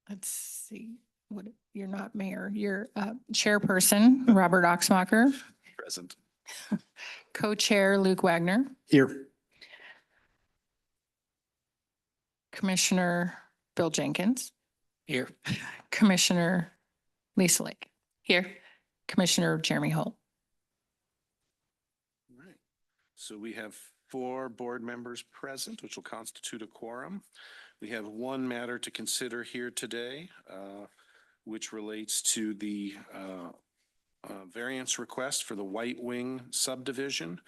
let's see, what, you're not mayor, you're chairperson, Robert Oxmacher, Present. co-chair Luke Wagner, Here. Commissioner Bill Jenkins, Here. Commissioner Lisa Lake. Here. Commissioner Jeremy Holt. All right. So we have 4 board members present, which will constitute a quorum. We have one matter to consider here today, which relates to the variance request for the White Wing subdivision.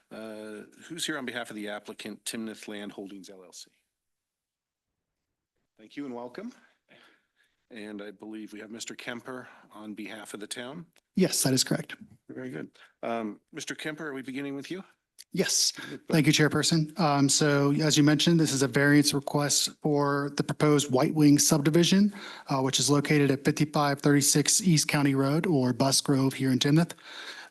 Who's here on behalf of the applicant, Timnath Land Holdings LLC? Thank you and welcome. And I believe we have Mr. Kemper on behalf of the town. Yes, that is correct. Very good. Mr. Kemper, are we beginning with you? Yes. Thank you, Chairperson. So as you mentioned, this is a variance request for the proposed White Wing subdivision, which is located at 5536 East County Road, or Bus Grove here in Timnath.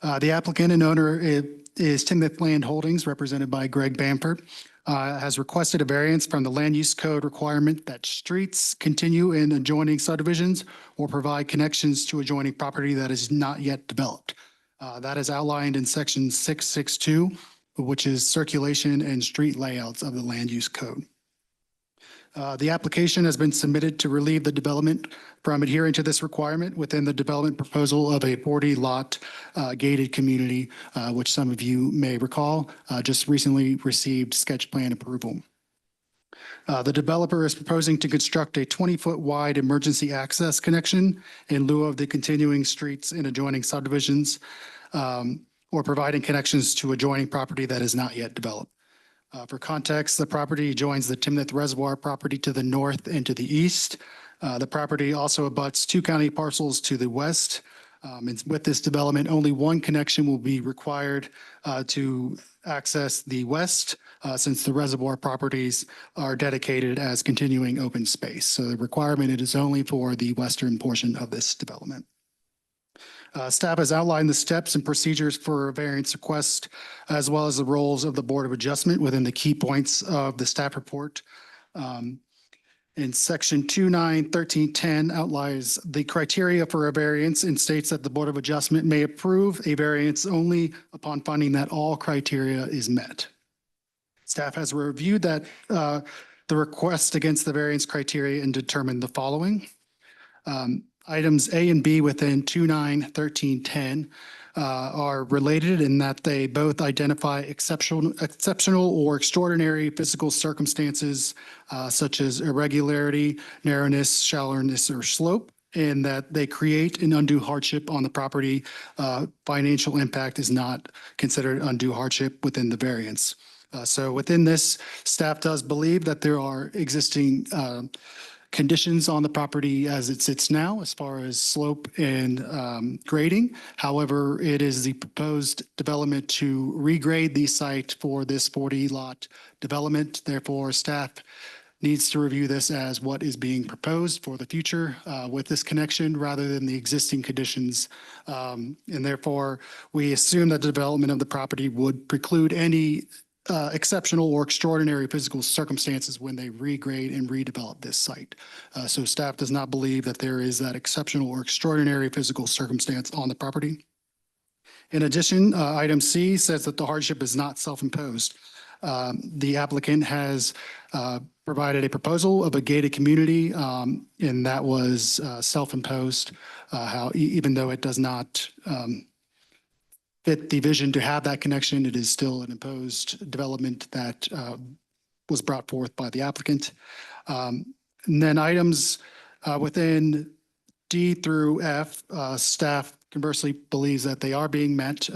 The applicant and owner is Timnath Land Holdings, represented by Greg Bamford, has requested a variance from the land use code requirement that streets continue in adjoining subdivisions or provide connections to adjoining property that is not yet developed. That is outlined in section 662, which is circulation and street layouts of the land use code. The application has been submitted to relieve the development from adhering to this requirement within the development proposal of a 40-lot gated community, which some of you may recall, just recently received sketch plan approval. The developer is proposing to construct a 20-foot wide emergency access connection in lieu of the continuing streets in adjoining subdivisions, or providing connections to adjoining property that is not yet developed. For context, the property joins the Timnath Reservoir property to the north and to the east. The property also abuts 2 county parcels to the west. And with this development, only one connection will be required to access the west, since the reservoir properties are dedicated as continuing open space. So the requirement is only for the western portion of this development. Staff has outlined the steps and procedures for a variance request, as well as the roles of the Board of Adjustment within the key points of the staff report. In section 291310 outlines the criteria for a variance and states that the Board of Adjustment may approve a variance only upon finding that all criteria is met. Staff has reviewed that the request against the variance criteria and determined the following. Items A and B within 291310 are related in that they both identify exceptional or extraordinary physical circumstances such as irregularity, narrowness, shallowness, or slope, and that they create an undue hardship on the property. Financial impact is not considered undue hardship within the variance. So within this, staff does believe that there are existing conditions on the property as it sits now, as far as slope and grading. However, it is the proposed development to regrade the site for this 40-lot development. Therefore, staff needs to review this as what is being proposed for the future with this connection rather than the existing conditions. And therefore, we assume that the development of the property would preclude any exceptional or extraordinary physical circumstances when they regrade and redevelop this site. So staff does not believe that there is that exceptional or extraordinary physical circumstance on the property. In addition, item C says that the hardship is not self-imposed. The applicant has provided a proposal of a gated community, and that was self-imposed, even though it does not fit the vision to have that connection, it is still an imposed development that was brought forth by the applicant. And then items within D through F, staff conversely believes that they are being met,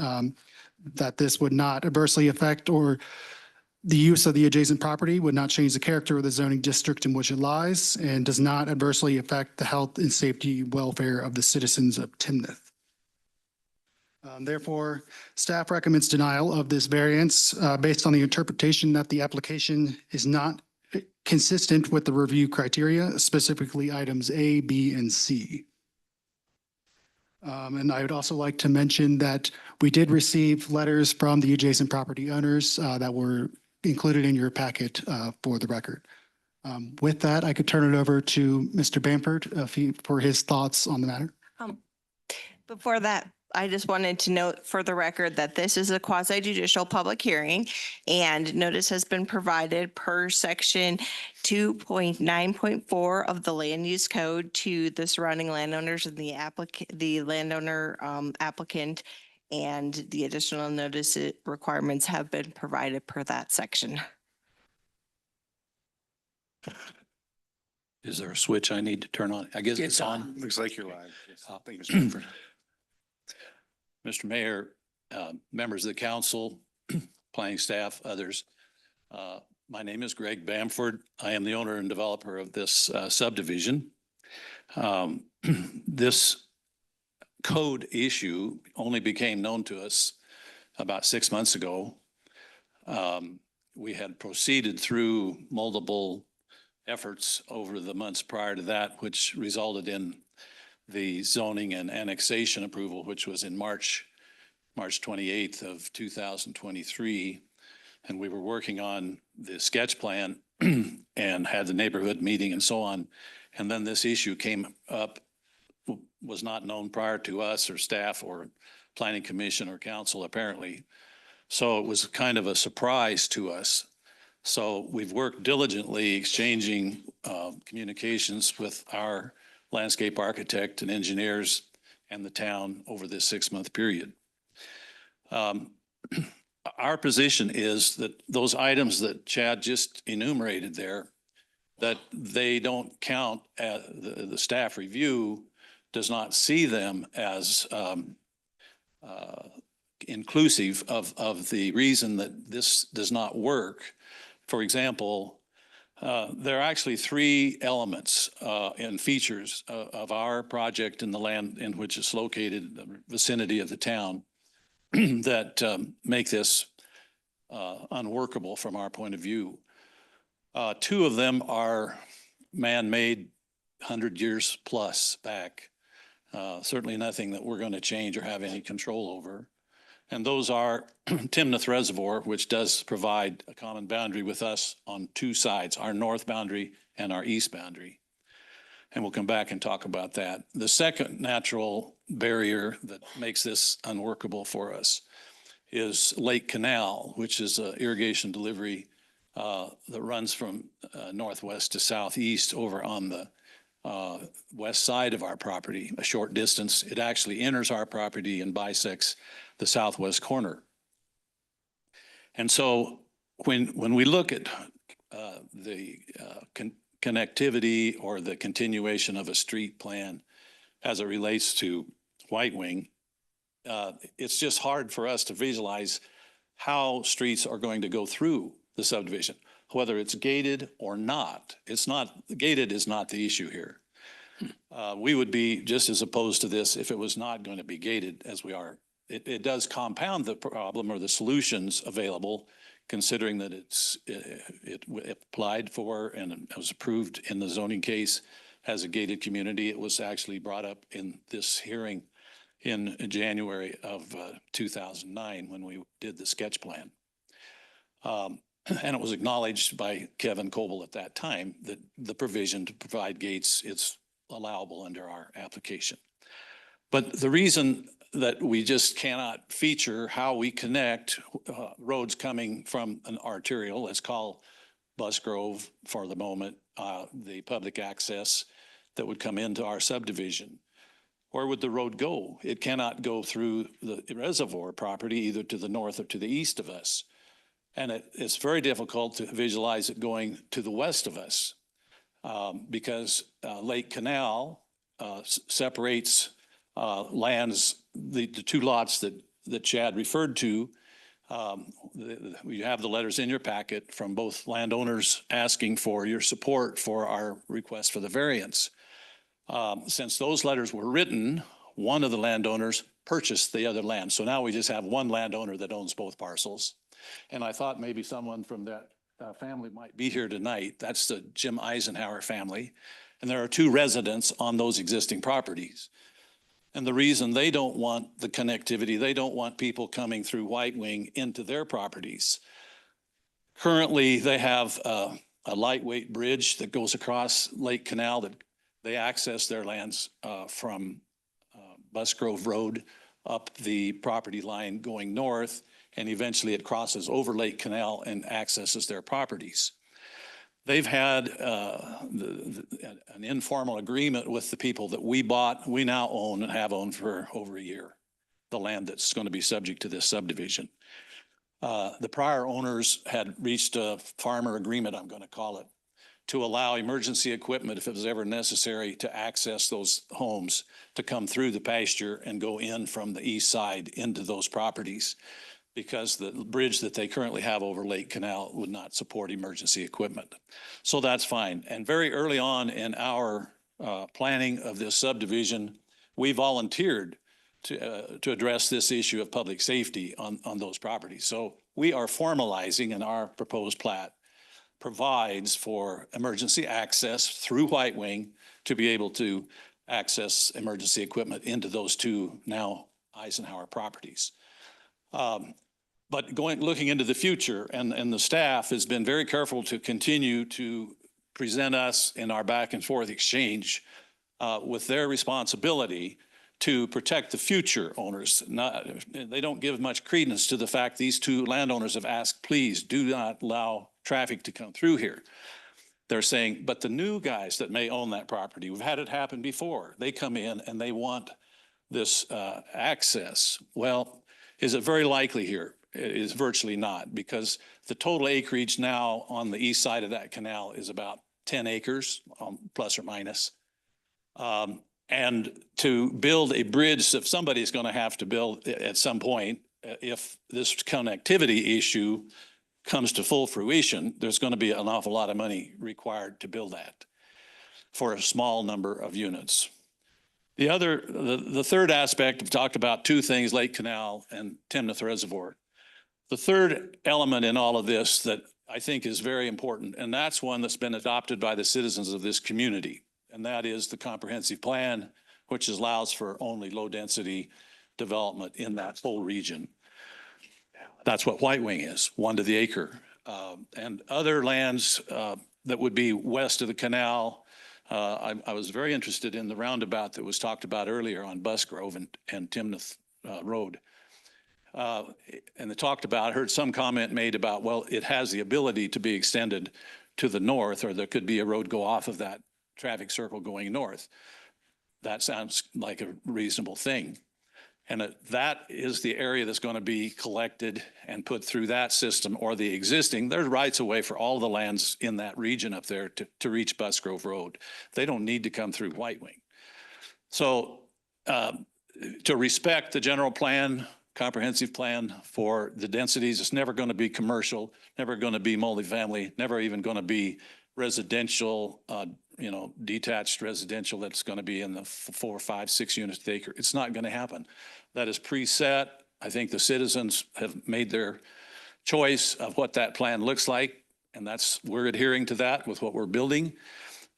that this would not adversely affect or the use of the adjacent property would not change the character of the zoning district in which it lies and does not adversely affect the health and safety welfare of the citizens of Timnath. Therefore, staff recommends denial of this variance based on the interpretation that the application is not consistent with the review criteria, specifically items A, B, and C. And I would also like to mention that we did receive letters from the adjacent property owners that were included in your packet for the record. With that, I could turn it over to Mr. Bamford for his thoughts on the matter. Before that, I just wanted to note for the record that this is a quasi judicial public hearing and notice has been provided per section 2.9.4 of the land use code to the surrounding landowners and the landowner applicant, and the additional notice requirements have been provided per that section. Is there a switch I need to turn on? I guess it's on. Looks like you're live. Yes. Oh. Thank you, Mr. Bamford. Mr. Mayor, members of the council, planning staff, others. My name is Greg Bamford. I am the owner and developer of this subdivision. This code issue only became known to us about 6 months ago. We had proceeded through multiple efforts over the months prior to that, which resulted in the zoning and annexation approval, which was in March 28th of 2023. And we were working on the sketch plan and had the neighborhood meeting and so on. And then this issue came up, was not known prior to us or staff or planning commission or council apparently. So it was kind of a surprise to us. So we've worked diligently exchanging communications with our landscape architect and engineers and the town over this 6-month period. Our position is that those items that Chad just enumerated there, that they don't count, the staff review does not see them as inclusive of the reason that this does not work. For example, there are actually 3 elements and features of our project in the land in which it's located, in the vicinity of the town, that make this unworkable from our point of view. 2 of them are man-made 100 years plus back. Certainly nothing that we're going to change or have any control over. And those are Timnath Reservoir, which does provide a common boundary with us on 2 sides, our north boundary and our east boundary. And we'll come back and talk about that. The second natural barrier that makes this unworkable for us is Lake Canal, which is an irrigation delivery that runs from northwest to southeast over on the west side of our property, a short distance. It actually enters our property and bisects the southwest corner. And so when we look at the connectivity or the continuation of a street plan as it relates to White Wing, it's just hard for us to visualize how streets are going to go through the subdivision, whether it's gated or not. It's not, gated is not the issue here. We would be just as opposed to this if it was not going to be gated as we are. It does compound the problem or the solutions available, considering that it applied for and it was approved in the zoning case as a gated community. It was actually brought up in this hearing in January of 2009 when we did the sketch plan. And it was acknowledged by Kevin Coble at that time that the provision to provide gates is allowable under our application. But the reason that we just cannot feature how we connect roads coming from an arterial, let's call Bus Grove for the moment, the public access that would come into our subdivision. Where would the road go? It cannot go through the reservoir property, either to the north or to the east of us. And it's very difficult to visualize it going to the west of us because Lake Canal separates lands, the 2 lots that Chad referred to. You have the letters in your packet from both landowners asking for your support for our request for the variance. Since those letters were written, one of the landowners purchased the other land. So now we just have one landowner that owns both parcels. And I thought maybe someone from that family might be here tonight. That's the Jim Eisenhower family. And there are 2 residents on those existing properties. And the reason they don't want the connectivity, they don't want people coming through White Wing into their properties. Currently, they have a lightweight bridge that goes across Lake Canal that they access their lands from Busgrove Road up the property line going north, and eventually it crosses over Lake Canal and accesses their properties. They've had an informal agreement with the people that we now own and have owned for over a year, the land that's going to be subject to this subdivision. The prior owners had reached a farmer agreement, I'm going to call it, to allow emergency equipment, if it was ever necessary, to access those homes, to come through the pasture and go in from the east side into those properties, because the bridge that they currently have over Lake Canal would not support emergency equipment. So that's fine. And very early on in our planning of this subdivision, we volunteered to address this issue of public safety on those properties. So we are formalizing in our proposed plat provides for emergency access through White Wing to be able to access emergency equipment into those two now Eisenhower properties. But looking into the future, and the staff has been very careful to continue to present us in our back and forth exchange with their responsibility to protect the future owners. They don't give much credence to the fact these two landowners have asked, please do not allow traffic to come through here. They're saying, but the new guys that may own that property, we've had it happen before. They come in and they want this access. Well, is it very likely here? It is virtually not, because the total acreage now on the east side of that canal is about 10 acres, plus or minus. And to build a bridge that somebody's going to have to build at some point, if this connectivity issue comes to full fruition, there's going to be an awful lot of money required to build that for a small number of units. The third aspect, we've talked about two things, Lake Canal and Timnath Reservoir. The third element in all of this that I think is very important, and that's one that's been adopted by the citizens of this community, and that is the comprehensive plan, which allows for only low-density development in that whole region. That's what White Wing is, 1 to the acre. And other lands that would be west of the canal, I was very interested in the roundabout that was talked about earlier on Busgrove and Timnath Road. And they talked about, I heard some comment made about, well, it has the ability to be extended to the north, or there could be a road go off of that traffic circle going north. That sounds like a reasonable thing. And that is the area that's going to be collected and put through that system, or the existing. There's rights of way for all the lands in that region up there to reach Busgrove Road. They don't need to come through White Wing. So to respect the general plan, comprehensive plan for the densities, it's never going to be commercial, never going to be multifamily, never even going to be residential, detached residential that's going to be in the 4, 5, 6 units per acre. It's not going to happen. That is preset. I think the citizens have made their choice of what that plan looks like, and we're adhering to that with what we're building.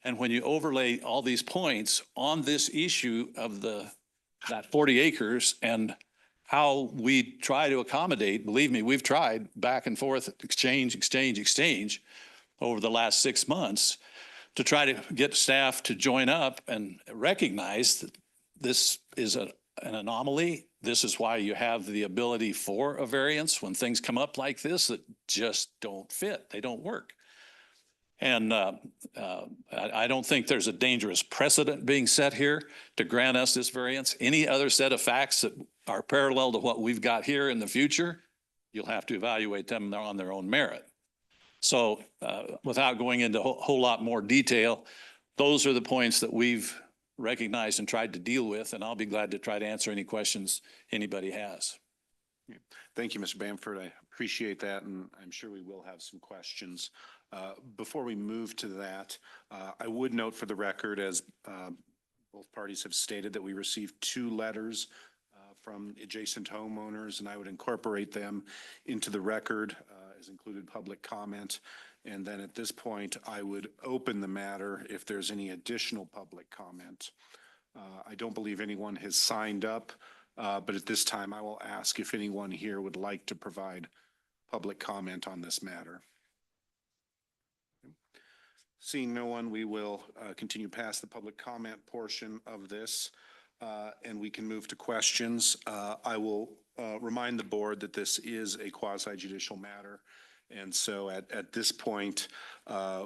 And when you overlay all these points on this issue of that 40 acres and how we try to accommodate, believe me, we've tried back and forth, exchange over the last 6 months to try to get staff to join up and recognize that this is an anomaly. This is why you have the ability for a variance when things come up like this that just don't fit. They don't work. And I don't think there's a dangerous precedent being set here to grant us this variance. Any other set of facts that are parallel to what we've got here in the future, you'll have to evaluate them on their own merit. So without going into a whole lot more detail, those are the points that we've recognized and tried to deal with, and I'll be glad to try to answer any questions anybody has. Thank you, Mr. Bamford. I appreciate that, and I'm sure we will have some questions. Before we move to that, I would note for the record, as both parties have stated, that we received 2 letters from adjacent homeowners, and I would incorporate them into the record as included public comment. And then at this point, I would open the matter if there's any additional public comment. I don't believe anyone has signed up, but at this time, I will ask if anyone here would like to provide public comment on this matter. Seeing no one, we will continue past the public comment portion of this, and we can move to questions. I will remind the board that this is a quasi judicial matter. And so at this point,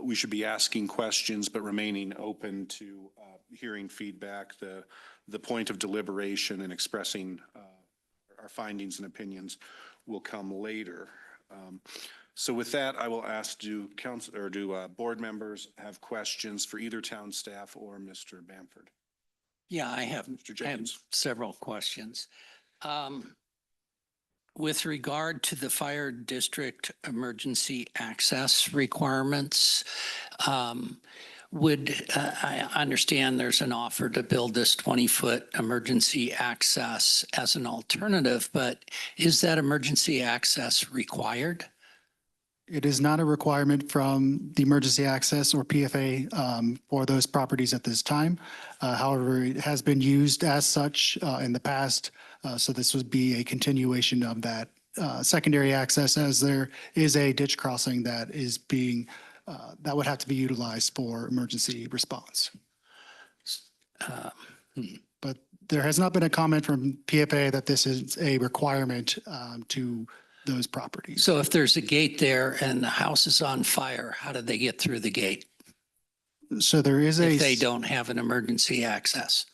we should be asking questions, but remaining open to hearing feedback. The point of deliberation and expressing our findings and opinions will come later. So with that, I will ask, do board members have questions for either town staff or Mr. Bamford? Yeah, I have Jenkins. several questions. With regard to the fire district emergency access requirements, I understand there's an offer to build this 20-foot emergency access as an alternative, but is that emergency access required? It is not a requirement from the emergency access or PFA for those properties at this time. However, it has been used as such in the past. So this would be a continuation of that secondary access, as there is a ditch crossing that is being, that would have to be utilized for emergency response. But there has not been a comment from PFA that this is a requirement to those properties. So if there's a gate there and the house is on fire, how do they get through the gate So there is a. if they don't have an emergency access?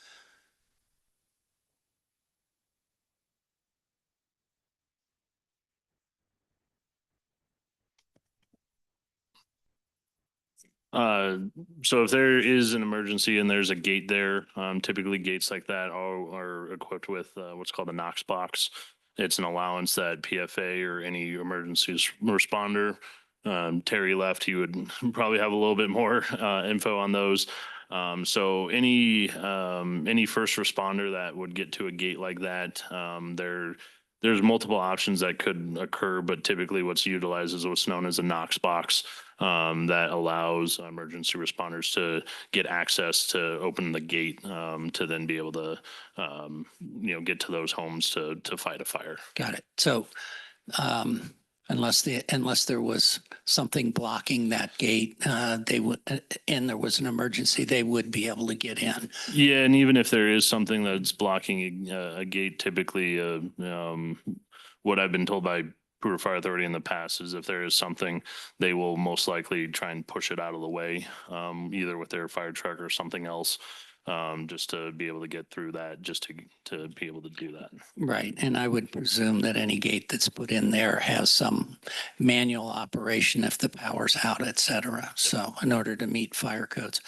So if there is an emergency and there's a gate there, typically gates like that are equipped with what's called a Knox box. It's an allowance that PFA or any emergency responder, Terry left, he would probably have a little bit more info on those. So any first responder that would get to a gate like that, there's multiple options that could occur, but typically what's utilized is what's known as a Knox box that allows emergency responders to get access to open the gate to then be able to, get to those homes to fight a fire. Got it. So unless there was something blocking that gate, they would, and there was an emergency, they would be able to get in. Yeah, and even if there is something that's blocking a gate, typically, what I've been told by Brewer Fire Authority in the past is if there is something, they will most likely try and push it out of the way, either with their fire truck or something else, just to be able to get through that, just to be able to do that. Right. And I would presume that any gate that's put in there has some manual operation if the power's out, et cetera. So in order to meet fire codes.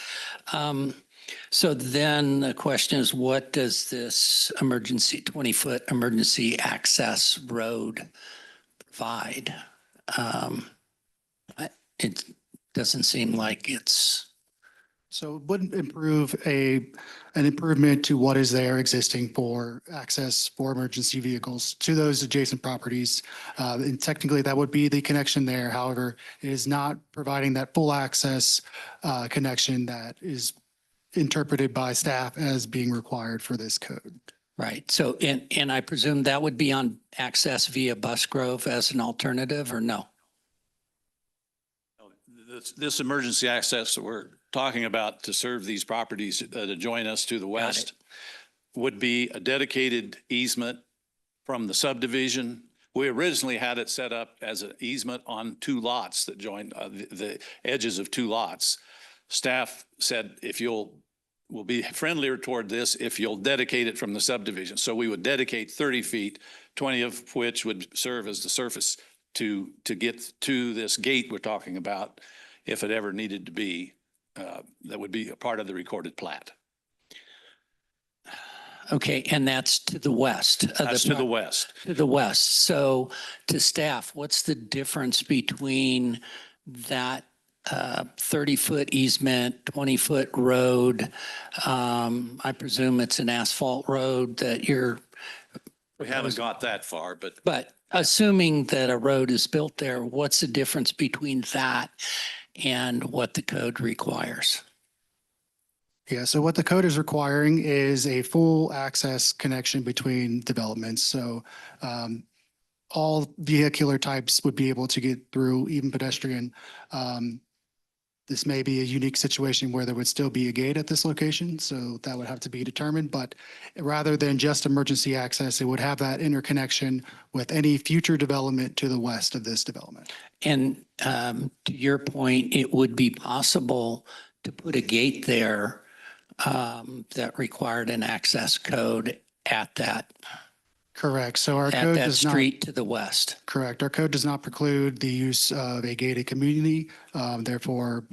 So then the question is, what does this 20-foot emergency access road provide? It doesn't seem like it's. So it wouldn't improve an improvement to what is there existing for access for emergency vehicles to those adjacent properties. And technically that would be the connection there. However, it is not providing that full access connection that is interpreted by staff as being required for this code. Right. So, and I presume that would be on access via Busgrove as an alternative, or no? This emergency access that we're talking about to serve these properties to join us to the west would be a dedicated easement from the subdivision. We originally had it set up as an easement on two lots that join the edges of two lots. Staff said, we'll be friendlier toward this if you'll dedicate it from the subdivision. So we would dedicate 30 feet, 20 of which would serve as the surface to get to this gate we're talking about, if it ever needed to be. That would be a part of the recorded plat. Okay, and that's to the west. That's to the west. To the west. So to staff, what's the difference between that 30-foot easement, 20-foot road? I presume it's an asphalt road that you're. We haven't got that far, but. But assuming that a road is built there, what's the difference between that and what the code requires? Yeah, so what the code is requiring is a full access connection between developments. So all vehicular types would be able to get through, even pedestrian. This may be a unique situation where there would still be a gate at this location, so that would have to be determined. But rather than just emergency access, it would have that interconnection with any future development to the west of this development. And to your point, it would be possible to put a gate there that required an access code at that, Correct. So our at code that does not. street to the west. Correct. Our code does not preclude the use of a gated community. Therefore,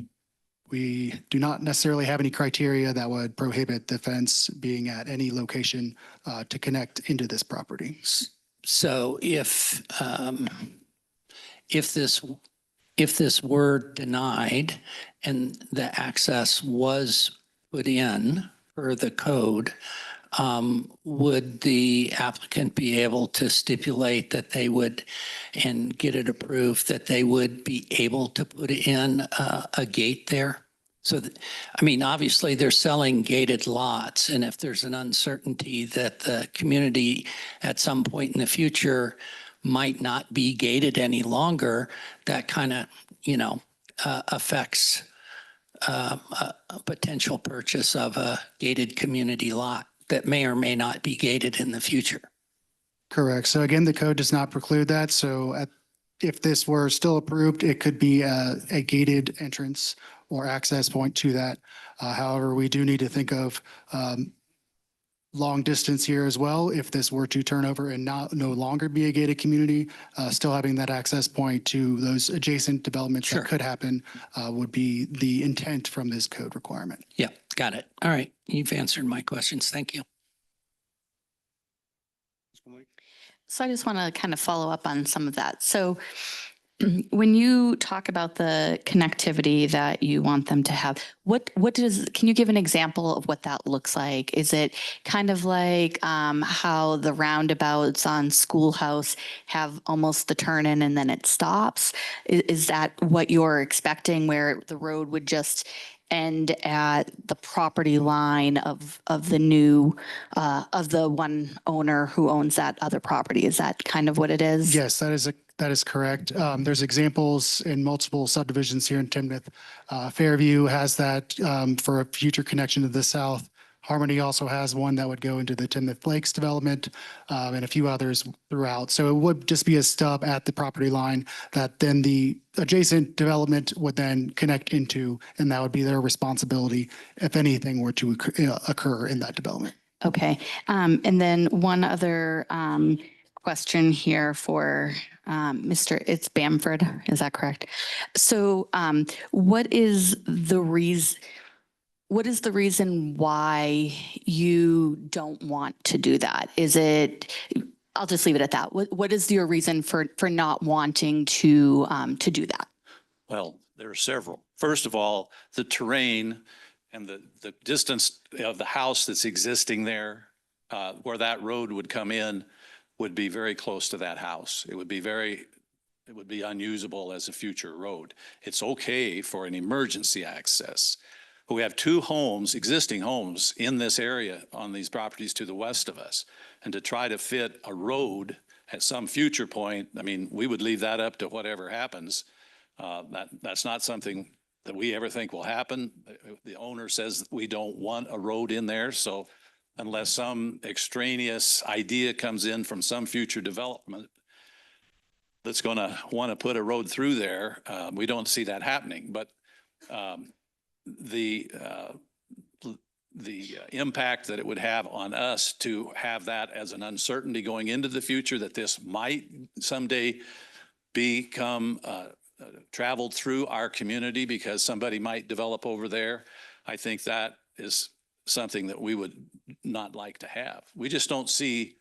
we do not necessarily have any criteria that would prohibit the fence being at any location to connect into this property. So if this were denied and the access was put in per the code, would the applicant be able to stipulate that they would, and get it approved, that they would be able to put in a gate there? So, I mean, obviously they're selling gated lots, and if there's an uncertainty that the community at some point in the future might not be gated any longer, that kind of, affects a potential purchase of a gated community lot that may or may not be gated in the future. Correct. So again, the code does not preclude that. So if this were still approved, it could be a gated entrance or access point to that. However, we do need to think of long distance here as well. If this were to turn over and no longer be a gated community, still having that access point to those adjacent developments Sure. that could happen would be the intent from this code requirement. Yeah, got it. All right. You've answered my questions. Thank you. So I just want to kind of follow up on some of that. So when you talk about the connectivity that you want them to have, can you give an example of what that looks like? Is it kind of like how the roundabouts on Schoolhouse have almost the turn in and then it stops? Is that what you're expecting, where the road would just end at the property line of the new, of the one owner who owns that other property? Is that kind of what it is? Yes, that is correct. There's examples in multiple subdivisions here in Timnath. Fairview has that for a future connection to the south. Harmony also has one that would go into the Timnath Lakes development and a few others throughout. So it would just be a stub at the property line that then the adjacent development would then connect into, and that would be their responsibility if anything were to occur in that development. Okay. And then one other question here for it's Bamford, is that correct? So what is the reason why you don't want to do that? Is it, I'll just leave it at that. What is your reason for not wanting to do that? Well, there are several. First of all, the terrain and the distance of the house that's existing there, where that road would come in, would be very close to that house. It would be unusable as a future road. It's okay for an emergency access. But we have two homes, existing homes in this area on these properties to the west of us. And to try to fit a road at some future point, I mean, we would leave that up to whatever happens. That's not something that we ever think will happen. The owner says we don't want a road in there. So unless some extraneous idea comes in from some future development that's going to want to put a road through there, we don't see that happening. But the impact that it would have on us to have that as an uncertainty going into the future, that this might someday become traveled through our community because somebody might develop over there, I think that is something that we would not like to have. We just don't see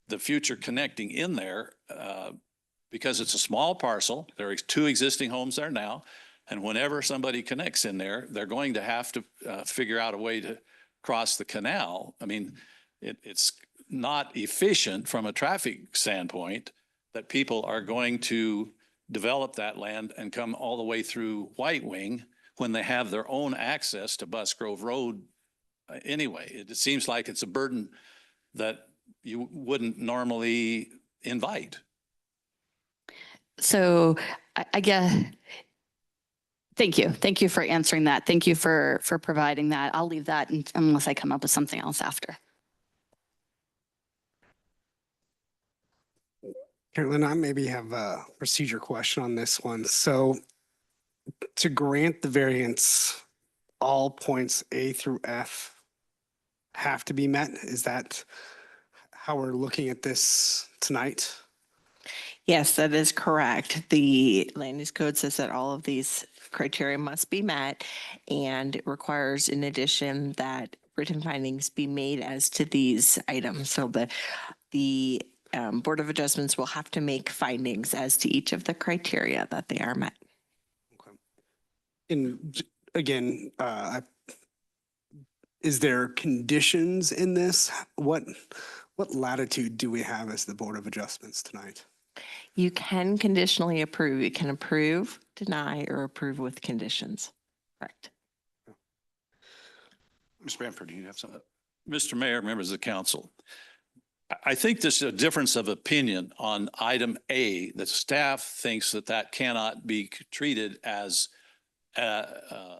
the future connecting in there because it's a small parcel. There are two existing homes there now. And whenever somebody connects in there, they're going to have to figure out a way to cross the canal. I mean, it's not efficient from a traffic standpoint that people are going to develop that land and come all the way through White Wing when they have their own access to Bus Grove Road anyway. It seems like it's a burden that you wouldn't normally invite. So I guess Thank you. Thank you for answering that. Thank you for providing that. I'll leave that unless I come up with something else after. Carolyn, I maybe have a procedure question on this one. So to grant the variance, all points A through F have to be met? Is that how we're looking at this tonight? Yes, that is correct. The land use code says that all of these criteria must be met, and it requires in addition that written findings be made as to these items. So the Board of Adjustments will have to make findings as to each of the criteria that they are met. Okay. And again, is there conditions in this? What latitude do we have as the Board of Adjustments tonight? You can conditionally approve. You can approve, deny, or approve with conditions. Correct. Ms. Bamford, do you have something? Mr. Mayor, members of the council, I think there's a difference of opinion on item A, that staff thinks that that cannot be treated as a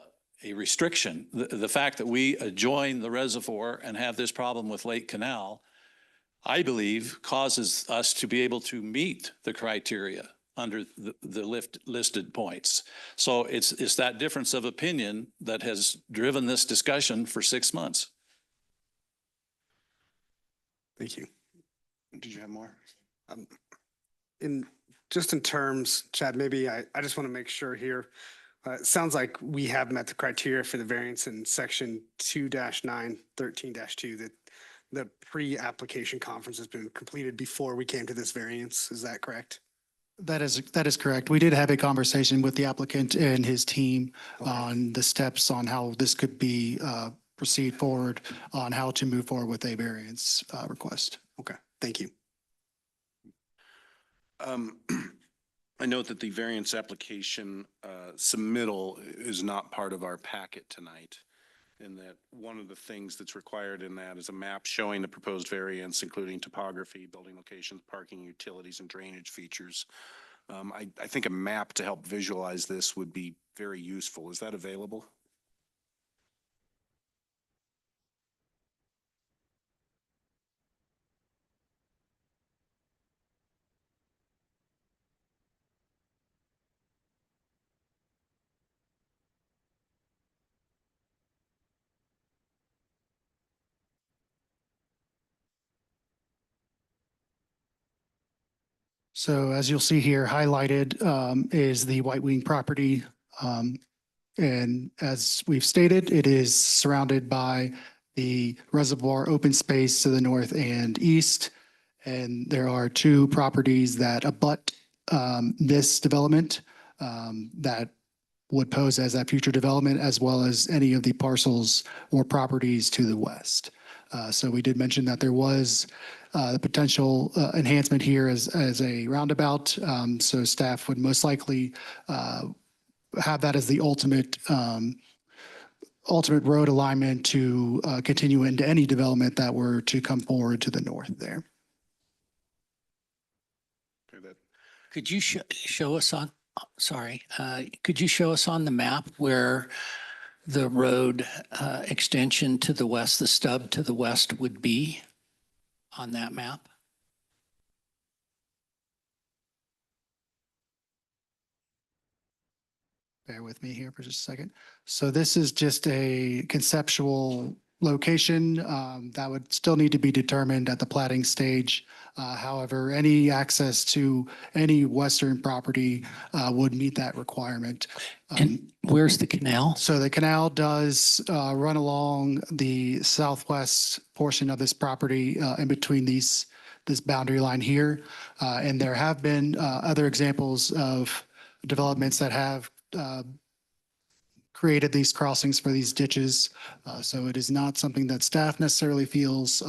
restriction. The fact that we adjoin the reservoir and have this problem with Lake Canal, I believe causes us to be able to meet the criteria under the listed points. So it's that difference of opinion that has driven this discussion for 6 months. Thank you. Did you have more? In terms, Chad, maybe I just want to make sure here. It sounds like we have met the criteria for the variance in section 2-9, 13-2, that the pre-application conference has been completed before we came to this variance. Is that correct? That is correct. We did have a conversation with the applicant and his team on the steps on how this could be proceed forward, on how to move forward with a variance request. Okay, thank you. I note that the variance application submittal is not part of our packet tonight. And that one of the things that's required in that is a map showing the proposed variance, including topography, building locations, parking, utilities, and drainage features. I think a map to help visualize this would be very useful. Is that available? So as you'll see here, highlighted is the White Wing property. And as we've stated, it is surrounded by the reservoir open space to the north and east. And there are two properties that abut this development that would pose as that future development, as well as any of the parcels or properties to the west. So we did mention that there was the potential enhancement here as a roundabout. So staff would most likely have that as the ultimate road alignment to continue into any development that were to come forward to the north there. Could you show us on, could you show us on the map where the road extension to the west, the stub to the west would be on that map? Bear with me here for just a second. So this is just a conceptual location that would still need to be determined at the platting stage. However, any access to any western property would meet that requirement. And where's the canal? So the canal does run along the southwest portion of this property in between this boundary line here. And there have been other examples of developments that have created these crossings for these ditches. So it is not something that staff necessarily feels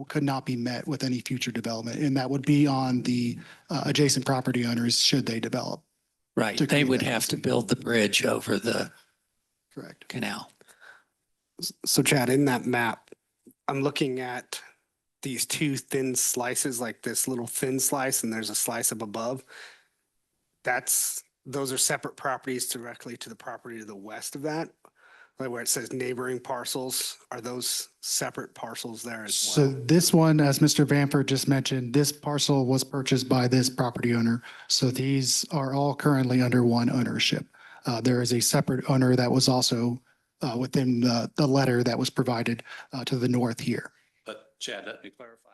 could not be met with any future development. And that would be on the adjacent property owners should they develop. Right, they would have to build the bridge over the Correct. canal. So Chad, in that map, I'm looking at these two thin slices, like this little thin slice, and there's a slice up above. That's those are separate properties directly to the property to the west of that? Like where it says neighboring parcels, are those separate parcels there as So well? this one, as Mr. Bamford just mentioned, this parcel was purchased by this property owner. So these are all currently under one ownership. There is a separate owner that was also within the letter that was provided to the north here. But Chad, let me clarify.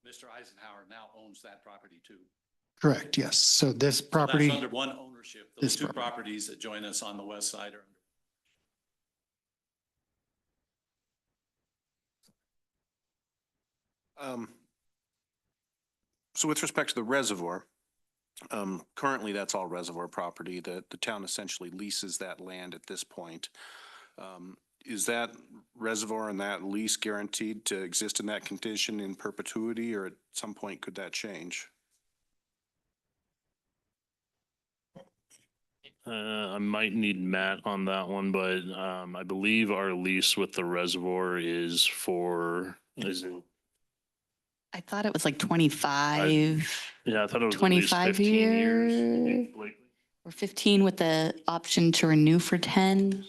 Mr. Eisenhower now owns that property too. Correct, yes. So this So that's property, under one ownership. This Those two property. properties that join us on the west side are under. So with respect to the reservoir, currently that's all reservoir property. The town essentially leases that land at this point. Is that reservoir and that lease guaranteed to exist in that condition in perpetuity, or at some point could that change? I might need Matt on that one, but I believe our lease with the reservoir is is it? I thought it was like 25 Yeah, I thought it was at least 25 15 years. year or 15 with the option to renew for 10.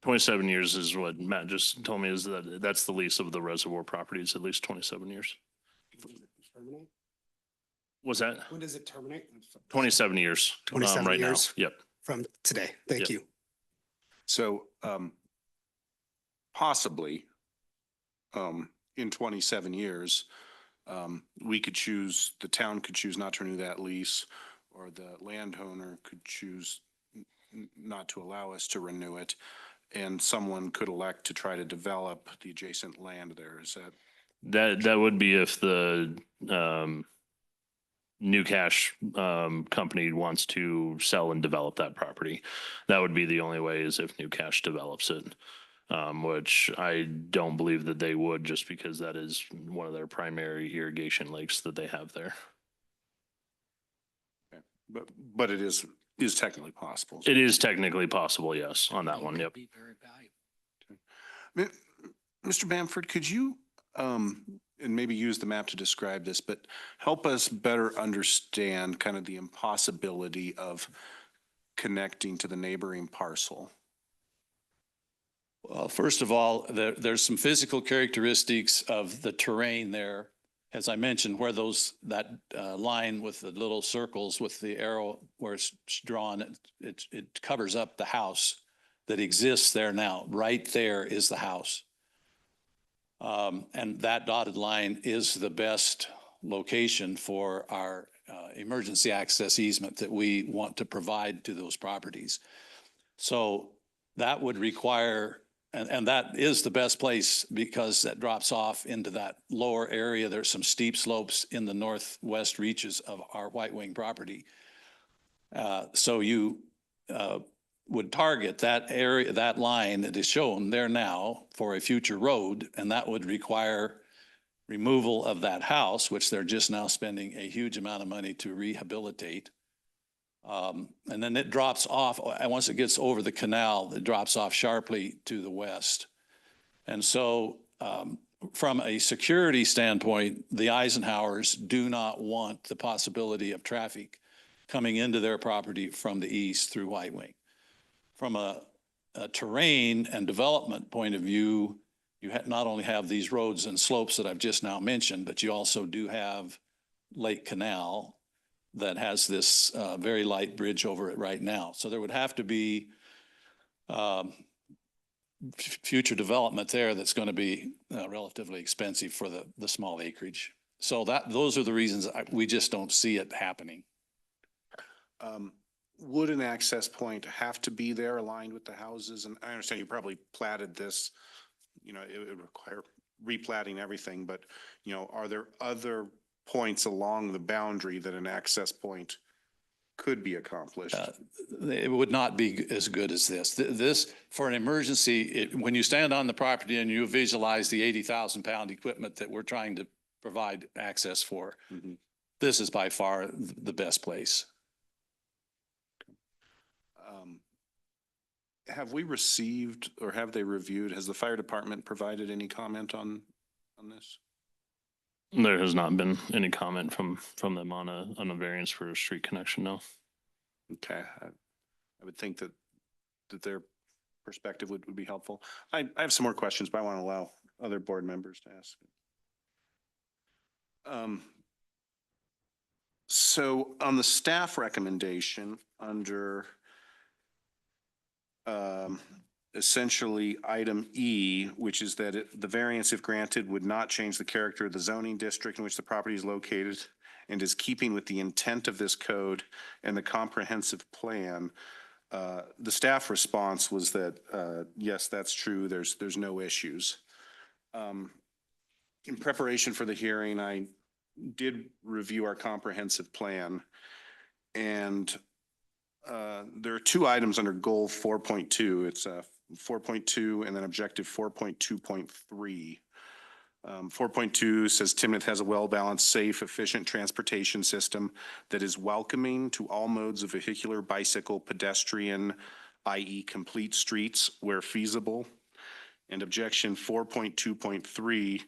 27 years is what Matt just told me, is that's the lease of the reservoir properties, at least 27 years. Terminate? Was that When does it terminate? 27 years? 27 right years? now. Yep. From today. Thank Yep. you. So possibly in 27 years, we could choose, the town could choose not to renew that lease, or the landowner could choose not to allow us to renew it. And someone could elect to try to develop the adjacent land there. Is that? That would be if the New Cash company wants to sell and develop that property. That would be the only way, is if New Cash develops it, which I don't believe that they would, just because that is one of their primary irrigation lakes that they have there. But it is technically possible. It is technically possible, yes, on that one. Yep. Be very valuable. Mr. Bamford, could you, and maybe use the map to describe this, but help us better understand kind of the impossibility of connecting to the neighboring parcel? Well, first of all, there's some physical characteristics of the terrain there. As I mentioned, where that line with the little circles with the arrow where it's drawn, it covers up the house that exists there now. Right there is the house. And that dotted line is the best location for our emergency access easement that we want to provide to those properties. So that would require, and that is the best place because that drops off into that lower area. There's some steep slopes in the northwest reaches of our White Wing property. So you would target that area, that line that is shown there now for a future road, and that would require removal of that house, which they're just now spending a huge amount of money to rehabilitate. And then it drops off, and once it gets over the canal, it drops off sharply to the west. And so from a security standpoint, the Eisenhowers do not want the possibility of traffic coming into their property from the east through White Wing. From a terrain and development point of view, you not only have these roads and slopes that I've just now mentioned, but you also do have Lake Canal that has this very light bridge over it right now. So there would have to be future development there that's going to be relatively expensive for the small acreage. So those are the reasons we just don't see it happening. Would an access point have to be there aligned with the houses? And I understand you probably platted this, it would require replatting everything, but, are there other points along the boundary that an access point could be accomplished? It would not be as good as this. This, for an emergency, when you stand on the property and you visualize the 80,000-pound equipment that we're trying to provide access for, this is by far the best place. Have we received, or have they reviewed, has the fire department provided any comment on this? There has not been any comment from them on a variance for a street connection, no. Okay, I would think that their perspective would be helpful. I have some more questions, but I want to allow other board members to ask. So on the staff recommendation under essentially item E, which is that the variance, if granted, would not change the character of the zoning district in which the property is located and is keeping with the intent of this code and the comprehensive plan. The staff response was that, yes, that's true. There's no issues. In preparation for the hearing, I did review our comprehensive plan, and there are two items under goal 4.2. It's 4.2 and then objective 4.2.3. 4.2 says Timnath has a well-balanced, safe, efficient transportation system that is welcoming to all modes of vehicular, bicycle, pedestrian, i.e. complete streets where feasible. And objection 4.2.3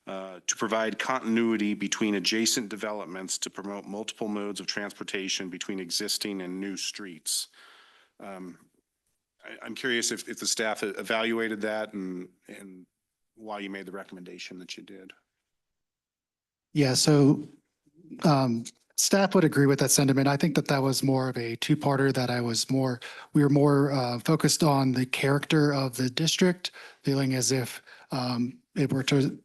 to provide continuity between adjacent developments to promote multiple modes of transportation between existing and new streets. I'm curious if the staff evaluated that and why you made the recommendation that you did. Yeah, so staff would agree with that sentiment. I think that that was more of a two-parter that we were more focused on the character of the district, feeling as if it were to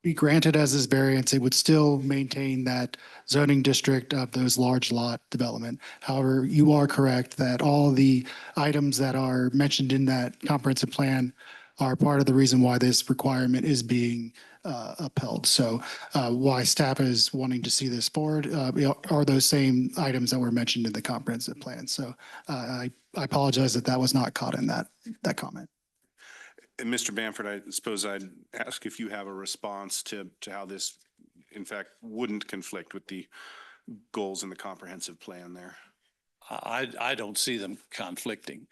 be granted as this variance, it would still maintain that zoning district of those large lot development. However, you are correct that all the items that are mentioned in that comprehensive plan are part of the reason why this requirement is being upheld. So why staff is wanting to see this forward are those same items that were mentioned in the comprehensive plan. So I apologize that was not caught in that comment. And Mr. Bamford, I suppose I'd ask if you have a response to how this, in fact, wouldn't conflict with the goals in the comprehensive plan there. I don't see them conflicting.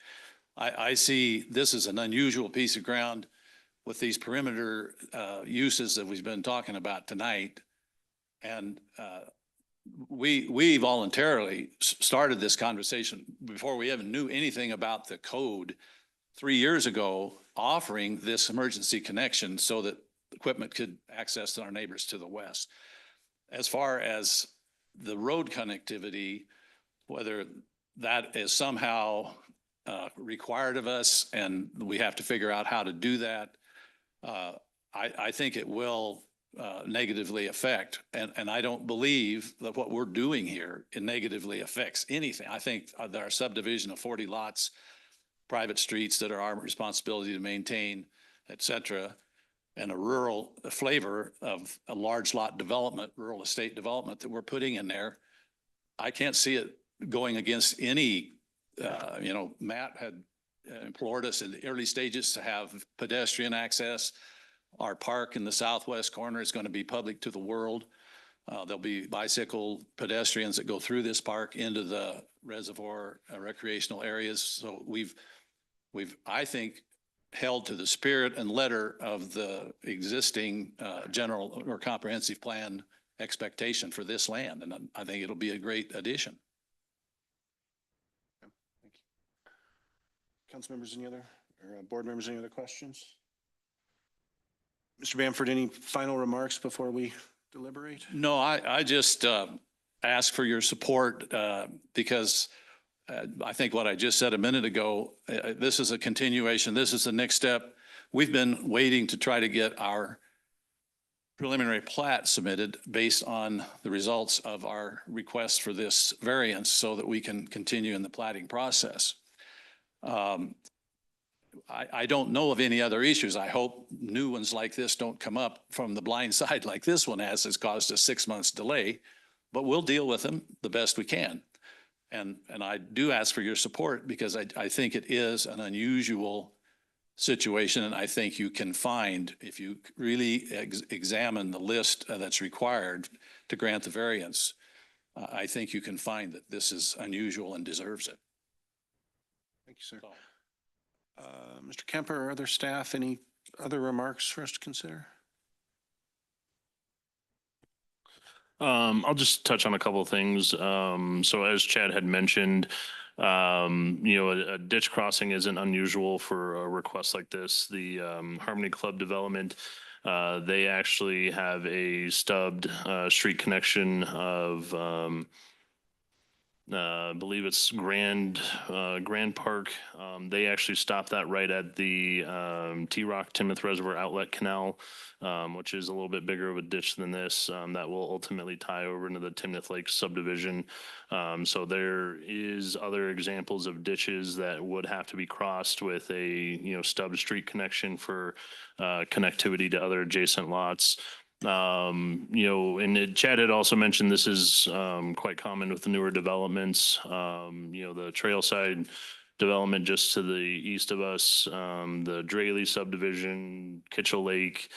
I see this as an unusual piece of ground with these perimeter uses that we've been talking about tonight. And we voluntarily started this conversation before we even knew anything about the code 3 years ago, offering this emergency connection so that equipment could access our neighbors to the west. As far as the road connectivity, whether that is somehow required of us and we have to figure out how to do that, I think it will negatively affect. And I don't believe that what we're doing here, it negatively affects anything. I think that our subdivision of 40 lots, private streets that are our responsibility to maintain, et cetera, and a rural flavor of a large lot development, rural estate development that we're putting in there. I can't see it going against any, Matt had implored us in the early stages to have pedestrian access. Our park in the southwest corner is going to be public to the world. There'll be bicycle pedestrians that go through this park into the reservoir recreational areas. So we've, I think, held to the spirit and letter of the existing general or comprehensive plan expectation for this land. And I think it'll be a great addition. Thank you. Council members, any other, or board members, any other questions? Mr. Bamford, any final remarks before we deliberate? No, I just ask for your support because I think what I just said a minute ago, this is a continuation. This is the next step. We've been waiting to try to get our preliminary plat submitted based on the results of our request for this variance so that we can continue in the platting process. I don't know of any other issues. I hope new ones like this don't come up from the blind side like this one has caused a 6 months delay, but we'll deal with them the best we can. And I do ask for your support because I think it is an unusual situation. And I think you can find, if you really examine the list that's required to grant the variance, I think you can find that this is unusual and deserves it. Thank you, sir. Mr. Kemper or other staff, any other remarks for us to consider? I'll just touch on a couple of things. So as Chad had mentioned, a ditch crossing isn't unusual for a request like this. The Harmony Club development, they actually have a stubbed street connection of I believe it's Grand Park. They actually stopped that right at the T-Rock Timnath Reservoir Outlet Canal, which is a little bit bigger of a ditch than this. That will ultimately tie over into the Timnath Lake subdivision. So there is other examples of ditches that would have to be crossed with a stubbed street connection for connectivity to other adjacent lots. Chad had also mentioned this is quite common with the newer developments. The trail side development just to the east of us, the Draley subdivision, Kitchell Lake.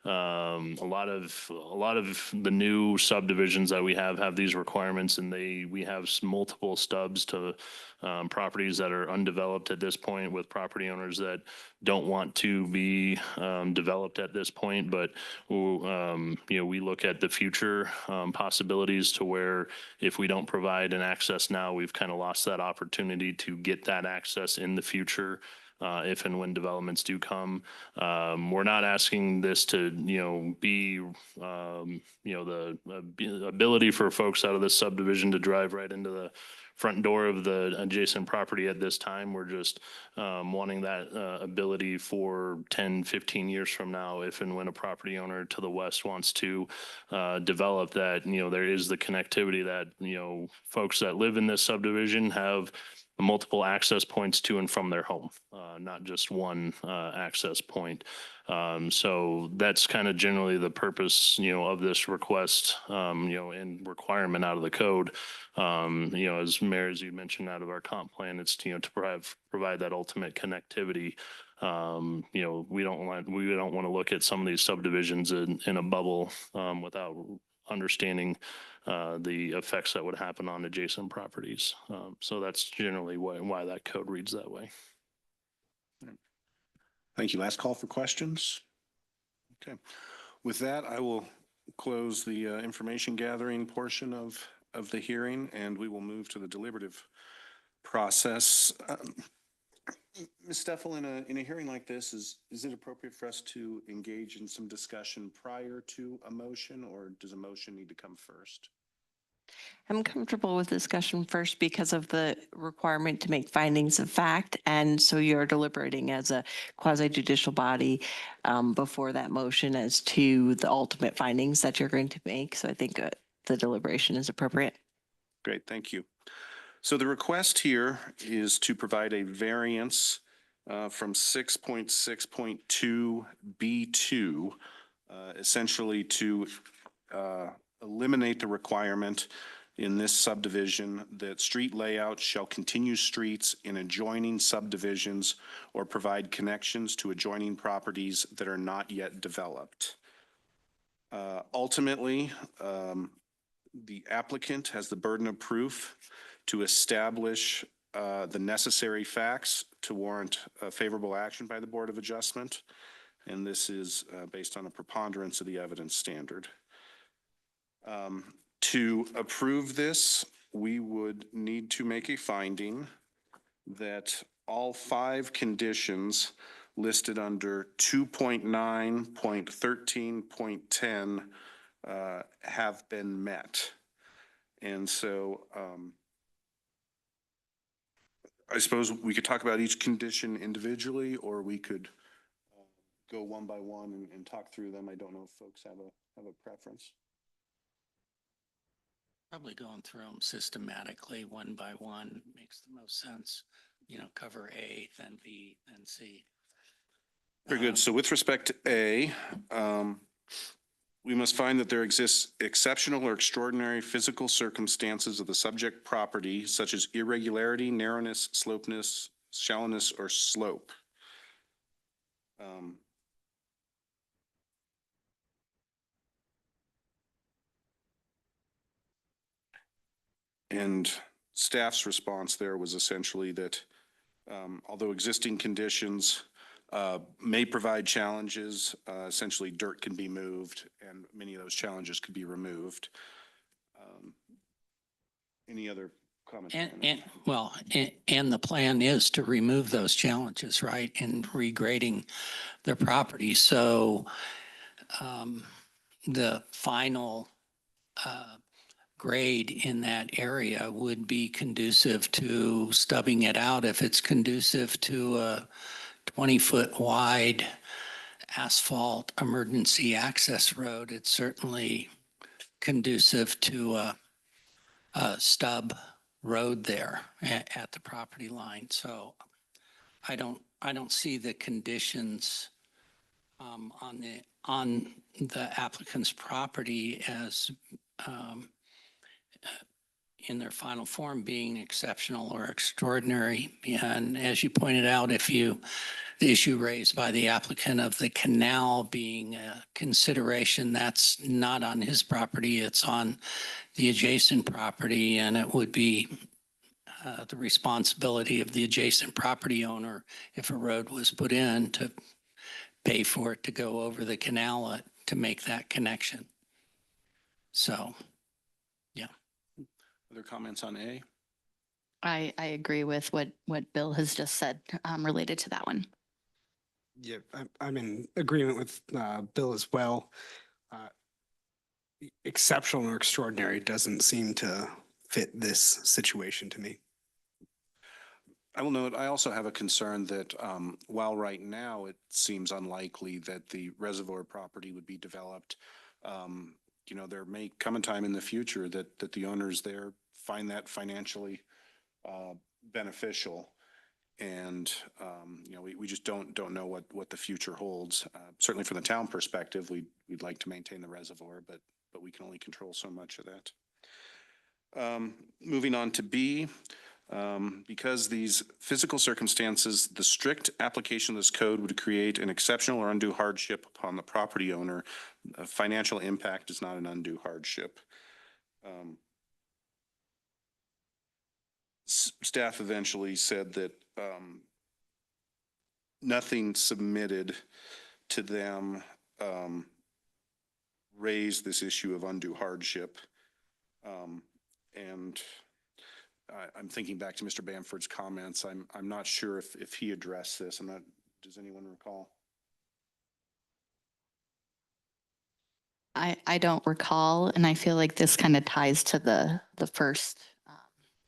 A lot of the new subdivisions that we have these requirements, and we have multiple stubs to properties that are undeveloped at this point, with property owners that don't want to be developed at this point. But we look at the future possibilities to where if we don't provide an access now, we've kind of lost that opportunity to get that access in the future. If and when developments do come, we're not asking this to, be, the ability for folks out of this subdivision to drive right into the front door of the adjacent property at this time. We're just wanting that ability for 10, 15 years from now, if and when a property owner to the west wants to develop that, there is the connectivity that, folks that live in this subdivision have multiple access points to and from their home, not just one access point. So that's kind of generally the purpose, of this request, and requirement out of the code. As Mayor, as you mentioned, out of our comp plan, it's, to provide that ultimate connectivity. We don't want to look at some of these subdivisions in a bubble without understanding the effects that would happen on adjacent properties. So that's generally why that code reads that way. Thank you. Last call for questions. Okay. With that, I will close the information gathering portion of the hearing, and we will move to the deliberative process. Ms. Steffel, in a hearing like this, is it appropriate for us to engage in some discussion prior to a motion, or does a motion need to come first? I'm comfortable with discussion first because of the requirement to make findings of fact. And so you're deliberating as a quasi judicial body before that motion as to the ultimate findings that you're going to make. So I think the deliberation is appropriate. Great, thank you. So the request here is to provide a variance from 6.6.2 B2, essentially to eliminate the requirement in this subdivision that street layouts shall continue streets in adjoining subdivisions or provide connections to adjoining properties that are not yet developed. Ultimately, the applicant has the burden of proof to establish the necessary facts to warrant a favorable action by the Board of Adjustment. And this is based on a preponderance of the evidence standard. To approve this, we would need to make a finding that all 5 conditions listed under 2.9.13.10 have been met. And so I suppose we could talk about each condition individually, or we could go one by one and talk through them. I don't know if folks have a preference. Probably going through them systematically, one by one, makes the most sense. Cover A, then B, then C. Very good. So with respect to A, we must find that there exists exceptional or extraordinary physical circumstances of the subject property, such as irregularity, narrowness, slopeness, shallowness, or slope. And staff's response there was essentially that although existing conditions may provide challenges, essentially dirt can be moved and many of those challenges could be removed. Any other comments? And the plan is to remove those challenges, right? In regrading the property. So the final grade in that area would be conducive to stubbing it out. If it's conducive to a 20-foot wide asphalt emergency access road, it's certainly conducive to a stub road there at the property line. So I don't see the conditions on the applicant's property as in their final form being exceptional or extraordinary. And as you pointed out, the issue raised by the applicant of the canal being a consideration, that's not on his property, it's on the adjacent property, and it would be the responsibility of the adjacent property owner, if a road was put in, to pay for it to go over the canal to make that connection. So, yeah. Other comments on A? I agree with what Bill has just said related to that one. Yeah, I'm in agreement with Bill as well. Exceptional or extraordinary doesn't seem to fit this situation to me. I will note, I also have a concern that while right now it seems unlikely that the reservoir property would be developed, there may come a time in the future that the owners there find that financially beneficial. And, we just don't know what the future holds. Certainly from the town perspective, we'd like to maintain the reservoir, but we can only control so much of that. Moving on to B. Because these physical circumstances, the strict application of this code would create an exceptional or undue hardship upon the property owner. Financial impact is not an undue hardship. Staff eventually said that nothing submitted to them raised this issue of undue hardship. And I'm thinking back to Mr. Bamford's comments. I'm not sure if he addressed this. Does anyone recall? I don't recall, and I feel like this kind of ties to the first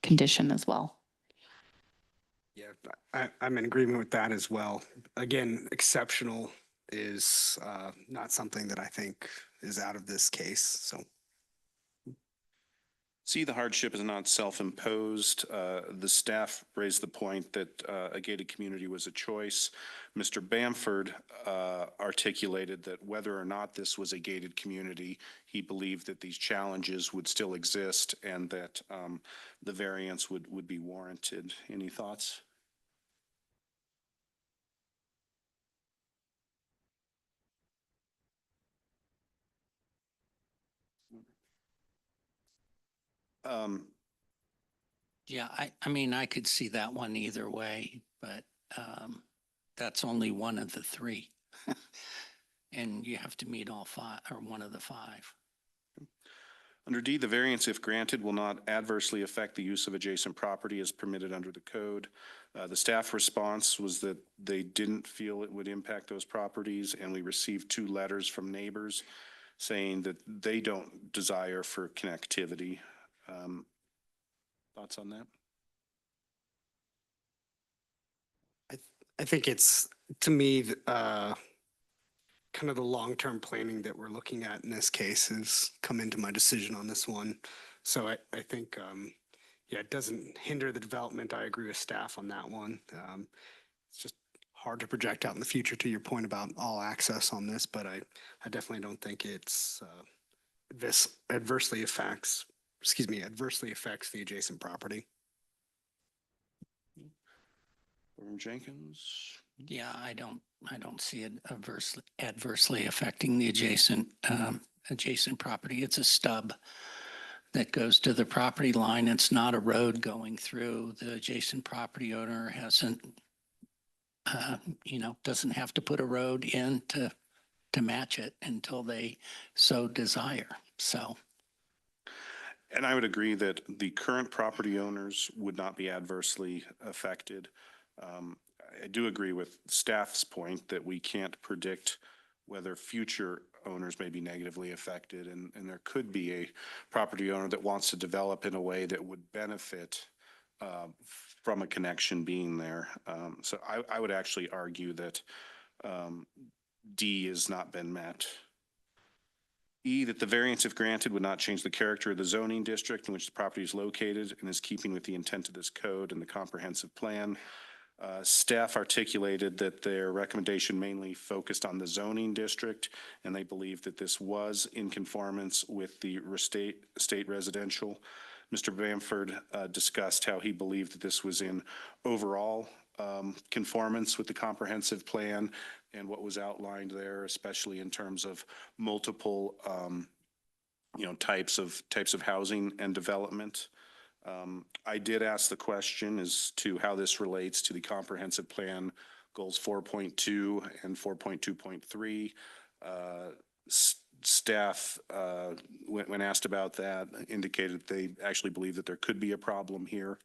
condition as well. Yeah, I'm in agreement with that as well. Again, exceptional is not something that I think is out of this case, so. See, the hardship is not self-imposed. The staff raised the point that a gated community was a choice. Mr. Bamford articulated that whether or not this was a gated community, he believed that these challenges would still exist and that the variance would be warranted. Any thoughts? Yeah, I mean, I could see that one either way, but that's only one of the three. And you have to meet all five, or one of the five. Under D, the variance, if granted, will not adversely affect the use of adjacent property as permitted under the code. The staff response was that they didn't feel it would impact those properties, and we received 2 letters from neighbors saying that they don't desire for connectivity. Thoughts on that? I think it's, to me, kind of the long-term planning that we're looking at in this case has come into my decision on this one. So I think, yeah, it doesn't hinder the development. I agree with staff on that one. It's just hard to project out in the future, to your point about all access on this, but I definitely don't think it's adversely affects the adjacent property. Reverend Jenkins? Yeah, I don't see it adversely affecting the adjacent property. It's a stub that goes to the property line. It's not a road going through. The adjacent property owner hasn't, doesn't have to put a road in to match it until they so desire. So. And I would agree that the current property owners would not be adversely affected. I do agree with staff's point that we can't predict whether future owners may be negatively affected, and there could be a property owner that wants to develop in a way that would benefit from a connection being there. So I would actually argue that D has not been met. E, that the variance, if granted, would not change the character of the zoning district in which the property is located and is keeping with the intent of this code and the comprehensive plan. Staff articulated that their recommendation mainly focused on the zoning district, and they believe that this was in conformance with the state residential. Mr. Bamford discussed how he believed that this was in overall conformance with the comprehensive plan and what was outlined there, especially in terms of multiple, types of housing and development. I did ask the question as to how this relates to the comprehensive plan goals 4.2 and 4.2.3. Staff, when asked about that, indicated they actually believe that there could be a problem here.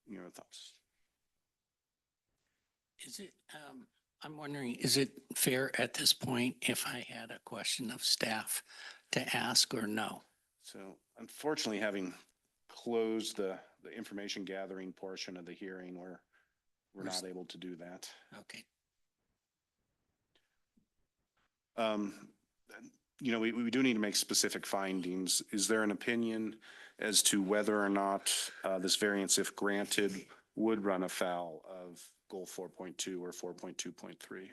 Your thoughts? Is it, I'm wondering, is it fair at this point if I had a question of staff to ask or no? So unfortunately, having closed the information gathering portion of the hearing, we're not able to do that. Okay. We do need to make specific findings. Is there an opinion as to whether or not this variance, if granted, would run afoul of goal 4.2 or 4.2.3?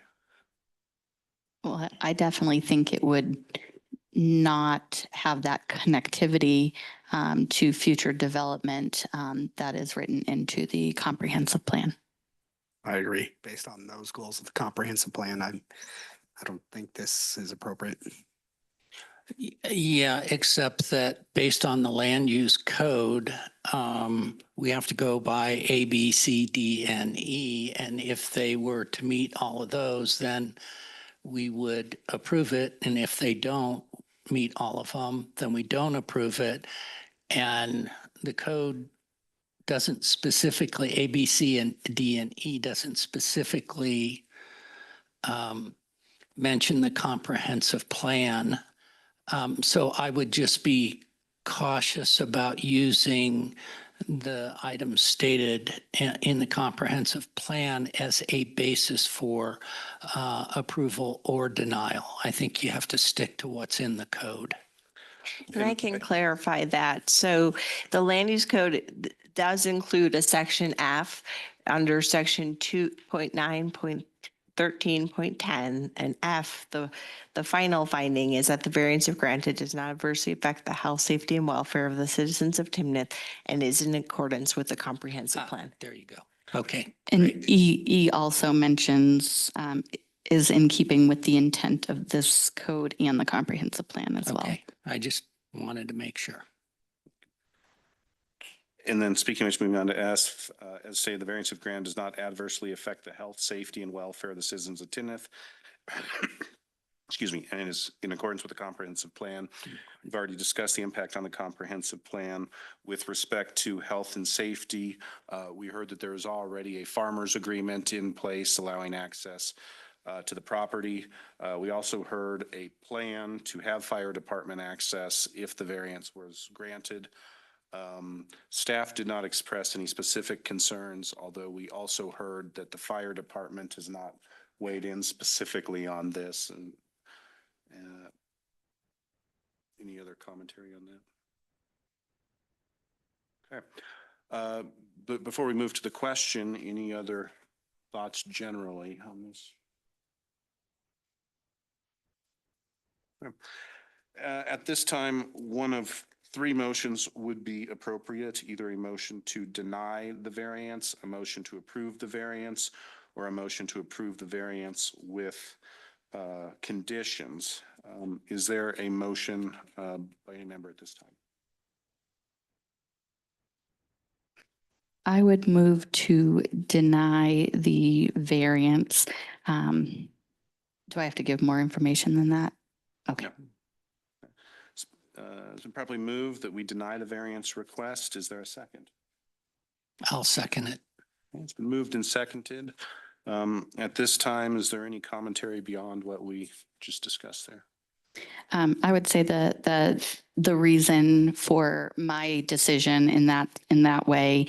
Well, I definitely think it would not have that connectivity to future development that is written into the comprehensive plan. I agree. Based on those goals of the comprehensive plan, I don't think this is appropriate. Yeah, except that based on the land use code, we have to go by A, B, C, D, and E. And if they were to meet all of those, then we would approve it. And if they don't meet all of them, then we don't approve it. And the code doesn't specifically, A, B, C, and D, and E doesn't specifically mention the comprehensive plan. So I would just be cautious about using the items stated in the comprehensive plan as a basis for approval or denial. I think you have to stick to what's in the code. And I can clarify that. So the land use code does include a section F under section 2.9.13.10 and F. The final finding is that the variance, if granted, does not adversely affect the health, safety, and welfare of the citizens of Timnath and is in accordance with the comprehensive plan. There you go. Okay. And great. E also mentions is in keeping with the intent of this code and the comprehensive plan as well. Okay. I just wanted to make sure. And then speaking of which, moving on to S, as say the variance of grant does not adversely affect the health, safety, and welfare of the citizens of Timnath. Excuse me, and is in accordance with the comprehensive plan. We've already discussed the impact on the comprehensive plan. With respect to health and safety, we heard that there is already a farmer's agreement in place allowing access to the property. We also heard a plan to have fire department access if the variance was granted. Staff did not express any specific concerns, although we also heard that the fire department has not weighed in specifically on this. And any other commentary on that? Okay. But before we move to the question, any other thoughts generally on this? Okay. At this time, one of three motions would be appropriate, either a motion to deny the variance, a motion to approve the variance, or a motion to approve the variance with conditions. Is there a motion by any member at this time? I would move to deny the variance. Do I have to give more information than that? Okay. It's been properly moved that we deny the variance request. Is there a second? I'll second it. It's been moved and seconded. At this time, is there any commentary beyond what we just discussed there? I would say the reason for my decision in that way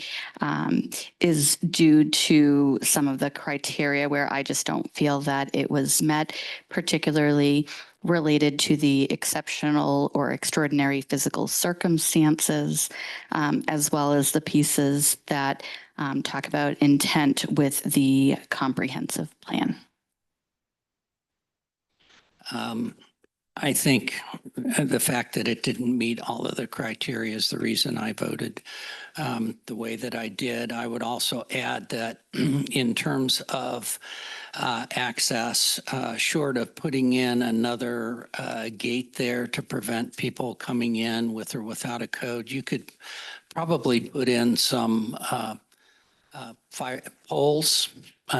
is due to some of the criteria where I just don't feel that it was met, particularly related to the exceptional or extraordinary physical circumstances, as well as the pieces that talk about intent with the comprehensive plan. I think the fact that it didn't meet all of the criteria is the reason I voted the way that I did. I would also add that in terms of access, short of putting in another gate there to prevent people coming in with or without a code, you could probably put in some fire poles,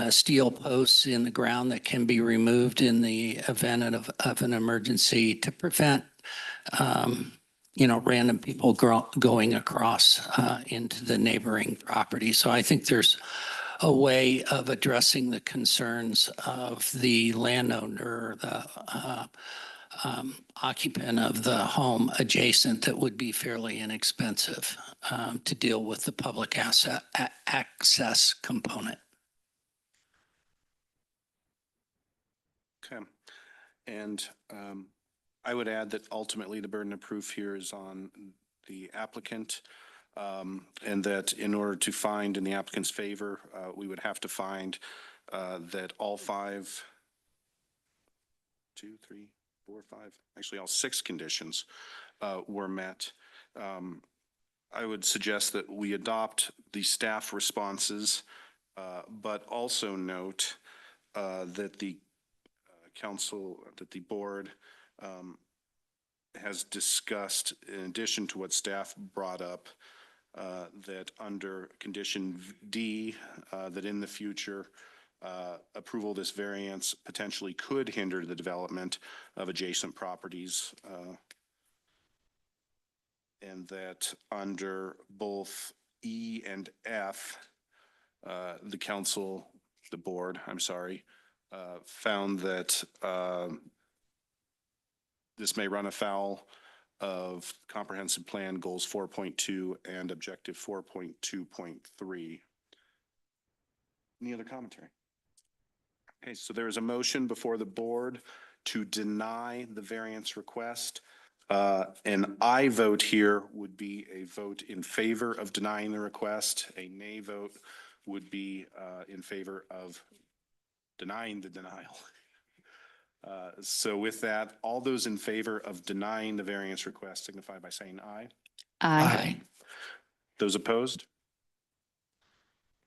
steel posts in the ground that can be removed in the event of an emergency to prevent, random people going across into the neighboring property. So I think there's a way of addressing the concerns of the landowner, the occupant of the home adjacent that would be fairly inexpensive to deal with the public access component. Okay. And I would add that ultimately the burden of proof here is on the applicant, and that in order to find in the applicant's favor, we would have to find that all all 6 conditions were met. I would suggest that we adopt the staff responses, but also note that the board has discussed, in addition to what staff brought up, that under condition D, that in the future, approval of this variance potentially could hinder the development of adjacent properties. And that under both E and F, the board, found that this may run afoul of comprehensive plan goals 4.2 and objective 4.2.3. Any other commentary? Okay, so there is a motion before the board to deny the variance request. An aye vote here would be a vote in favor of denying the request. A nay vote would be in favor of denying the denial. So with that, all those in favor of denying the variance request signify by saying aye. Aye. Those opposed?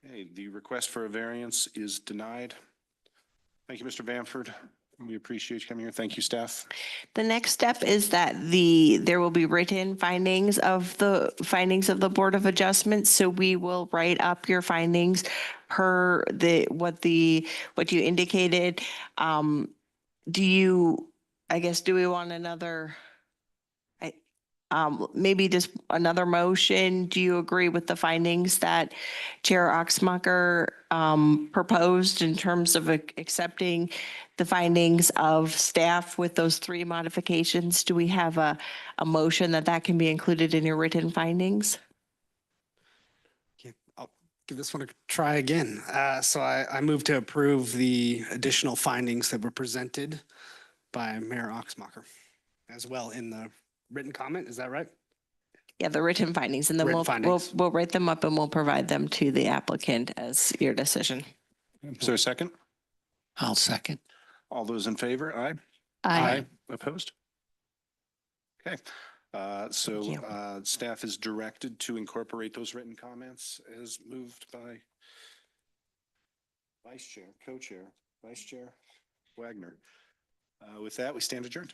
Okay, the request for a variance is denied. Thank you, Mr. Bamford. We appreciate you coming here. Thank you, staff. The next step is that there will be written findings of the Board of Adjustments. So we will write up your findings per what you indicated. Do we want another, maybe just another motion? Do you agree with the findings that Chair Oxmacher proposed in terms of accepting the findings of staff with those 3 modifications? Do we have a motion that can be included in your written findings? Okay, I'll give this one a try again. So I move to approve the additional findings that were presented by Mayor Oxmacher as well in the written comment. Is that right? Yeah, the written findings, and then we'll write them up and we'll provide them to the applicant as your decision. Is there a second? I'll second. All those in favor? Aye. Aye. Opposed? Okay. Staff is directed to incorporate those written comments as moved by co-chair, Vice Chair Wagner. With that, we stand adjourned.